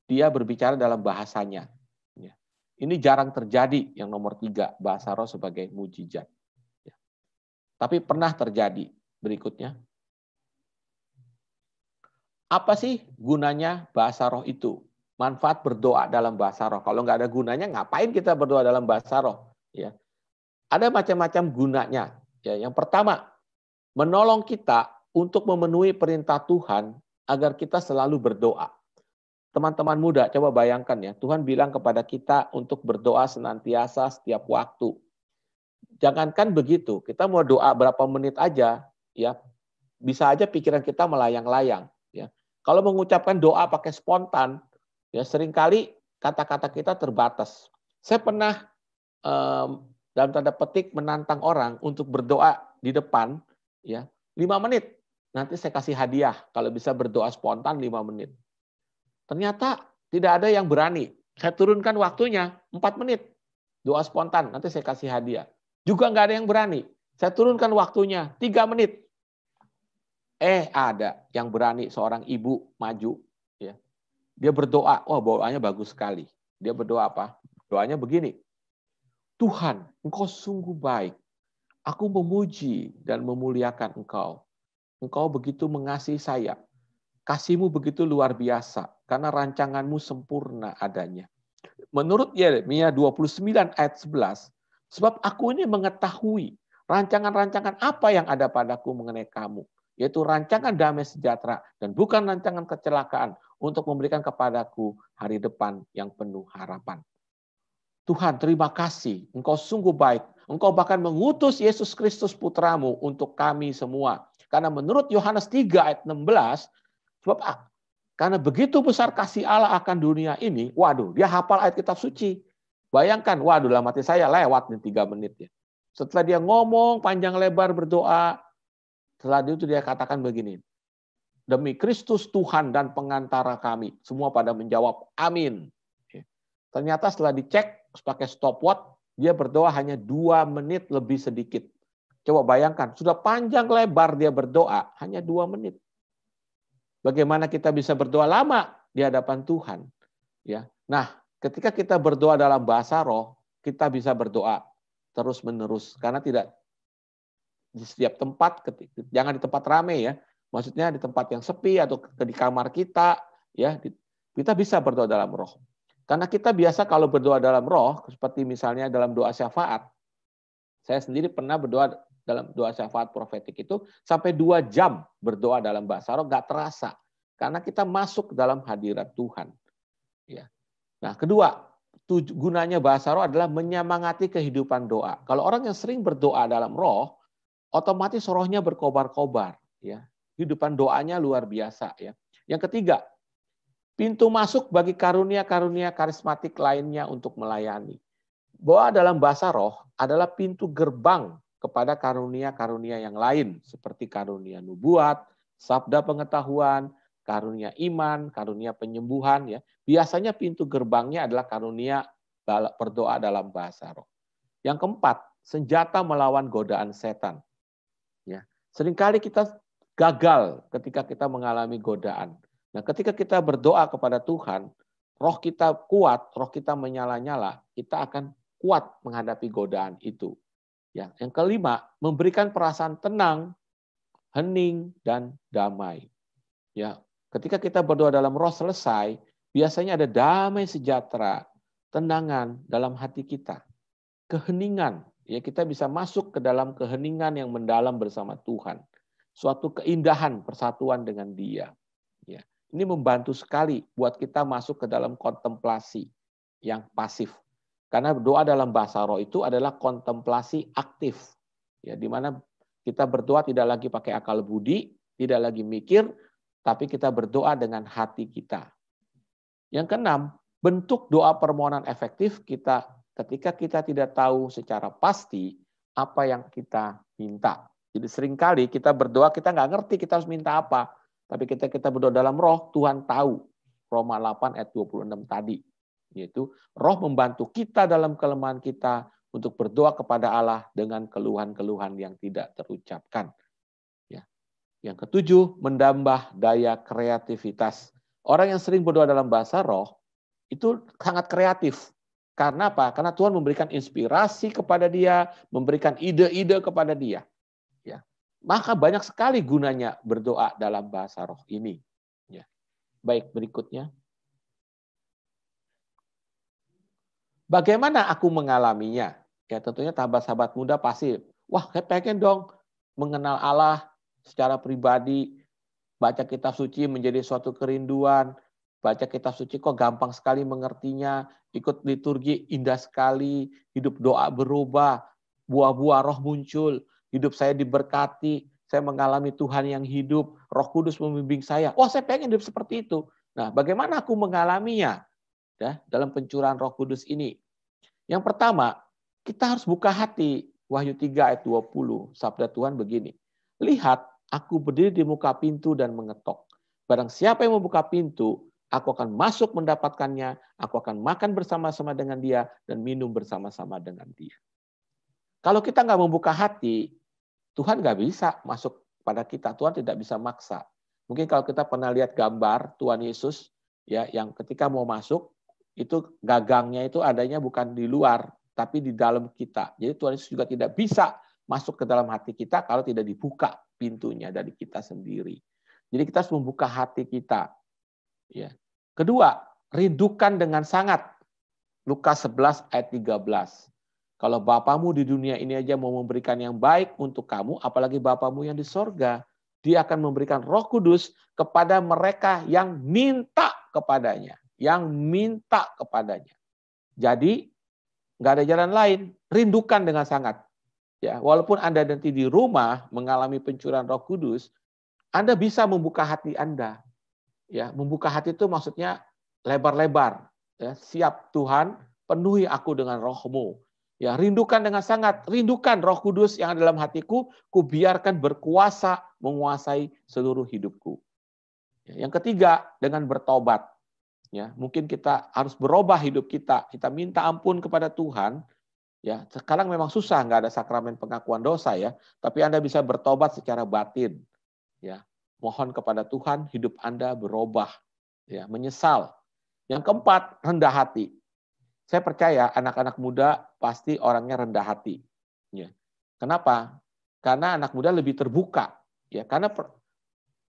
dia berbicara dalam bahasanya. Ya. Ini jarang terjadi yang nomor 3, bahasa roh sebagai mujizat. Ya. Tapi pernah terjadi. Berikutnya. Apa sih gunanya bahasa roh itu? Manfaat berdoa dalam bahasa roh. Kalau nggak ada gunanya, ngapain kita berdoa dalam bahasa roh? Ya. Ada macam-macam gunanya. Ya, yang pertama, menolong kita untuk memenuhi perintah Tuhan agar kita selalu berdoa. Teman-teman muda, coba bayangkan ya, Tuhan bilang kepada kita untuk berdoa senantiasa setiap waktu. Jangankan begitu, kita mau doa berapa menit aja, ya bisa aja pikiran kita melayang-layang. Ya. Kalau mengucapkan doa pakai spontan, ya seringkali kata-kata kita terbatas. Saya pernah dalam tanda petik menantang orang untuk berdoa di depan, ya 5 menit. Nanti saya kasih hadiah kalau bisa berdoa spontan 5 menit. Ternyata tidak ada yang berani. Saya turunkan waktunya 4 menit. Doa spontan, nanti saya kasih hadiah. Juga nggak ada yang berani. Saya turunkan waktunya 3 menit. Ada yang berani, seorang ibu maju. Ya. Dia berdoa, doanya bagus sekali. Dia berdoa apa? Doanya begini. Tuhan, Engkau sungguh baik. Aku memuji dan memuliakan Engkau. Engkau begitu mengasihi saya. Kasih-Mu begitu luar biasa, karena rancangan-Mu sempurna adanya. Menurut Yeremia 29 ayat 11, sebab aku ini mengetahui rancangan-rancangan apa yang ada padaku mengenai kamu, yaitu rancangan damai sejahtera dan bukan rancangan kecelakaan, untuk memberikan kepadaku hari depan yang penuh harapan. Tuhan, terima kasih. Engkau sungguh baik. Engkau bahkan mengutus Yesus Kristus putramu untuk kami semua. Karena menurut Yohanes 3 ayat 16, sebab karena begitu besar kasih Allah akan dunia ini, dia hafal ayat kitab suci. Bayangkan, dalam hati saya lewat nih 3 menit ya. Setelah dia ngomong panjang lebar berdoa, setelah itu dia katakan begini, demi Kristus Tuhan dan pengantara kami, semua pada menjawab amin. Ternyata setelah dicek, pakai stopwatch, dia berdoa hanya 2 menit lebih sedikit. Coba bayangkan, sudah panjang lebar dia berdoa, hanya 2 menit. Bagaimana kita bisa berdoa lama di hadapan Tuhan? Ya. Nah, ketika kita berdoa dalam bahasa roh, kita bisa berdoa terus-menerus. Karena tidak di setiap tempat, jangan di tempat ramai ya. Maksudnya di tempat yang sepi atau di kamar kita, ya kita bisa berdoa dalam roh. Karena kita biasa kalau berdoa dalam roh, seperti misalnya dalam doa syafaat. Saya sendiri pernah berdoa dalam doa syafaat profetik itu sampai 2 jam berdoa dalam bahasa roh, nggak terasa. Karena kita masuk dalam hadirat Tuhan. Ya. Nah, kedua, gunanya bahasa roh adalah menyemangati kehidupan doa. Kalau orang yang sering berdoa dalam roh, otomatis rohnya berkobar-kobar. Ya. Kehidupan doanya luar biasa. Ya. Yang ketiga, pintu masuk bagi karunia-karunia karismatik lainnya untuk melayani. Doa dalam bahasa roh adalah pintu gerbang kepada karunia-karunia yang lain, seperti karunia nubuat, sabda pengetahuan, karunia iman, karunia penyembuhan. Ya. Biasanya pintu gerbangnya adalah karunia berdoa dalam bahasa roh. Yang keempat, senjata melawan godaan setan. Ya. Seringkali kita gagal ketika kita mengalami godaan. Nah, ketika kita berdoa kepada Tuhan, roh kita kuat, roh kita menyala-nyala, kita akan kuat menghadapi godaan itu. Ya, yang kelima, memberikan perasaan tenang, hening, dan damai. Ya, ketika kita berdoa dalam roh selesai, biasanya ada damai sejahtera, tenangan dalam hati kita, keheningan. Ya, kita bisa masuk ke dalam keheningan yang mendalam bersama Tuhan. Suatu keindahan persatuan dengan Dia. Ya. Ini membantu sekali buat kita masuk ke dalam kontemplasi yang pasif. Karena doa dalam bahasa roh itu adalah kontemplasi aktif. Ya, di mana kita berdoa tidak lagi pakai akal budi, tidak lagi mikir, tapi kita berdoa dengan hati kita. Yang keenam, bentuk doa permohonan efektif kita ketika kita tidak tahu secara pasti apa yang kita minta. Jadi seringkali kita berdoa, kita nggak ngerti kita harus minta apa. Tapi kita berdoa dalam roh, Tuhan tahu. Roma 8 ayat 26 tadi. Yaitu roh membantu kita dalam kelemahan kita untuk berdoa kepada Allah dengan keluhan-keluhan yang tidak terucapkan. Ya. Yang ketujuh, menambah daya kreativitas. Orang yang sering berdoa dalam bahasa roh, itu sangat kreatif. Karena apa? Karena Tuhan memberikan inspirasi kepada dia, memberikan ide-ide kepada dia. Ya. Maka banyak sekali gunanya berdoa dalam bahasa roh ini. Ya. Baik, berikutnya. Bagaimana aku mengalaminya? Ya, tentunya sahabat-sahabat muda pasti, saya pengen dong mengenal Allah secara pribadi, baca kitab suci menjadi suatu kerinduan, baca kitab suci kok gampang sekali mengertinya, ikut liturgi indah sekali, hidup doa berubah, buah-buah roh muncul, hidup saya diberkati, saya mengalami Tuhan yang hidup, Roh Kudus membimbing saya. Saya pengen hidup seperti itu. Nah, bagaimana aku mengalaminya? Ya, dalam pencurahan Roh Kudus ini. Yang pertama, kita harus buka hati. Wahyu 3 ayat 20, sabda Tuhan begini. Lihat, aku berdiri di muka pintu dan mengetok. Barang siapa yang membuka pintu, aku akan masuk mendapatkannya, aku akan makan bersama-sama dengan dia, dan minum bersama-sama dengan dia. Kalau kita nggak membuka hati, Tuhan nggak bisa masuk pada kita. Tuhan tidak bisa maksa. Mungkin kalau kita pernah lihat gambar Tuhan Yesus, ya, yang ketika mau masuk, itu gagangnya itu adanya bukan di luar, tapi di dalam kita. Jadi Tuhan Yesus juga tidak bisa masuk ke dalam hati kita kalau tidak dibuka pintunya dari kita sendiri. Jadi kita harus membuka hati kita. Ya. Kedua, rindukan dengan sangat. Lukas 11 ayat 13. Kalau Bapamu di dunia ini aja mau memberikan yang baik untuk kamu, apalagi Bapamu yang di sorga, Dia akan memberikan Roh Kudus kepada mereka yang minta kepadanya. Yang minta kepadanya. Jadi, nggak ada jalan lain, rindukan dengan sangat. Ya, walaupun Anda nanti di rumah mengalami pencurahan Roh Kudus, Anda bisa membuka hati Anda. Ya, membuka hati itu maksudnya lebar-lebar. Ya, siap Tuhan, penuhi aku dengan Roh-Mu. Ya, rindukan dengan sangat, rindukan Roh Kudus yang ada dalam hatiku, ku biarkan berkuasa menguasai seluruh hidupku. Ya, yang ketiga, dengan bertobat. Ya, mungkin kita harus berubah hidup kita. Kita minta ampun kepada Tuhan. Ya, sekarang memang susah, nggak ada sakramen pengakuan dosa ya. Tapi Anda bisa bertobat secara batin. Ya, mohon kepada Tuhan hidup Anda berubah. Ya, menyesal. Yang keempat, rendah hati. Saya percaya anak-anak muda pasti orangnya rendah hati. Ya. Kenapa? Karena anak muda lebih terbuka. Ya, karena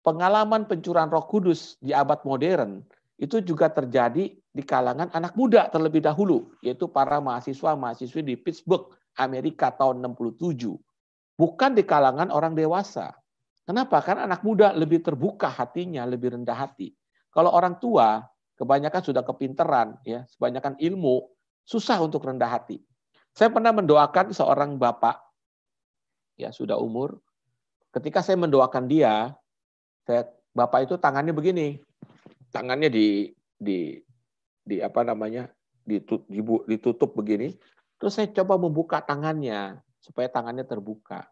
pengalaman pencurahan Roh Kudus di abad modern itu juga terjadi di kalangan anak muda terlebih dahulu, yaitu para mahasiswa-mahasiswi di Pittsburgh, Amerika tahun 67. Bukan di kalangan orang dewasa. Kenapa? Karena anak muda lebih terbuka hatinya, lebih rendah hati. Kalau orang tua, kebanyakan sudah kepinteran, ya, kebanyakan ilmu, susah untuk rendah hati. Saya pernah mendoakan seorang bapak, ya sudah umur. Ketika saya mendoakan dia, bapak itu tangannya begini. Tangannya ditutup begini. Terus saya coba membuka tangannya supaya tangannya terbuka.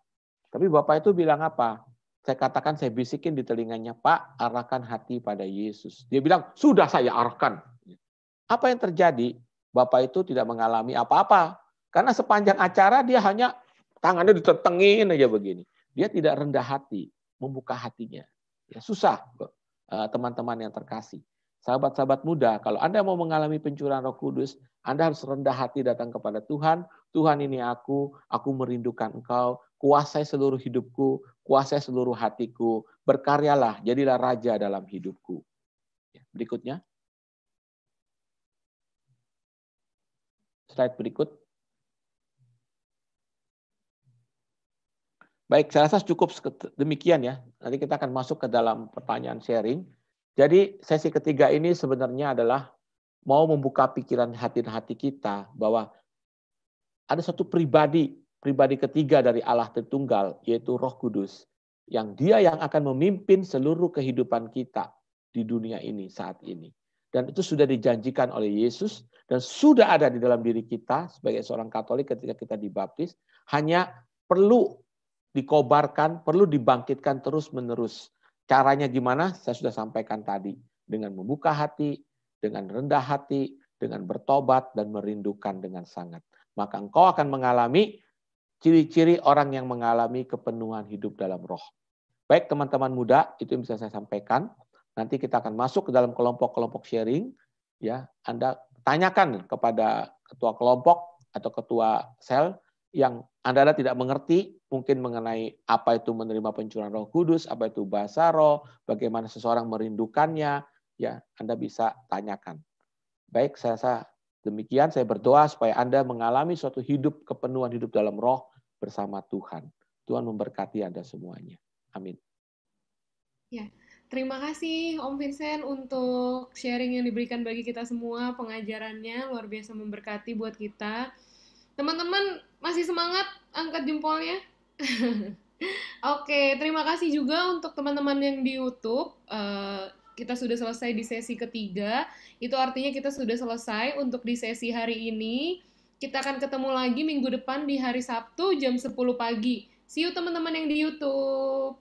Tapi bapak itu bilang apa? Saya bisikin di telinganya, Pak, arahkan hati pada Yesus. Dia bilang, sudah saya arahkan. Apa yang terjadi? Bapak itu tidak mengalami apa-apa. Karena sepanjang acara dia hanya tangannya ditetengin aja begini. Dia tidak rendah hati, membuka hatinya. Ya, susah. Teman-teman yang terkasih. Sahabat-sahabat muda, kalau Anda mau mengalami pencurahan Roh Kudus, Anda harus rendah hati datang kepada Tuhan. Tuhan, ini aku merindukan Engkau, kuasai seluruh hidupku, kuasai seluruh hatiku, berkaryalah, jadilah raja dalam hidupku. Berikutnya. Slide berikut. Baik, saya rasa cukup demikian ya. Nanti kita akan masuk ke dalam pertanyaan sharing. Jadi sesi ketiga ini sebenarnya adalah mau membuka pikiran hati kita bahwa ada satu pribadi ketiga dari Allah Tritunggal, yaitu Roh Kudus, yang Dia yang akan memimpin seluruh kehidupan kita di dunia ini saat ini. Dan itu sudah dijanjikan oleh Yesus dan sudah ada di dalam diri kita sebagai seorang Katolik ketika kita dibaptis, hanya perlu dikobarkan, perlu dibangkitkan terus-menerus. Caranya gimana? Saya sudah sampaikan tadi. Dengan membuka hati, dengan rendah hati, dengan bertobat, dan merindukan dengan sangat. Maka engkau akan mengalami ciri-ciri orang yang mengalami kepenuhan hidup dalam roh. Baik teman-teman muda, itu yang bisa saya sampaikan. Nanti kita akan masuk ke dalam kelompok-kelompok sharing. Ya, Anda tanyakan kepada ketua kelompok atau ketua sel yang Anda tidak mengerti, mungkin mengenai apa itu menerima pencurahan Roh Kudus, apa itu bahasa roh, bagaimana seseorang merindukannya, ya Anda bisa tanyakan. Baik, saya rasa demikian. Saya berdoa supaya Anda mengalami suatu hidup, kepenuhan hidup dalam roh bersama Tuhan. Tuhan memberkati Anda semuanya. Amin. Ya, terima kasih Om Vincent untuk sharing yang diberikan bagi kita semua, pengajarannya luar biasa memberkati buat kita. Teman-teman masih semangat? Angkat jempolnya. Oke, terima kasih juga untuk teman-teman yang di YouTube. Kita sudah selesai di sesi ketiga. Itu artinya kita sudah selesai untuk di sesi hari ini. Kita akan ketemu lagi minggu depan di hari Sabtu jam 10 pagi. See you teman-teman yang di YouTube.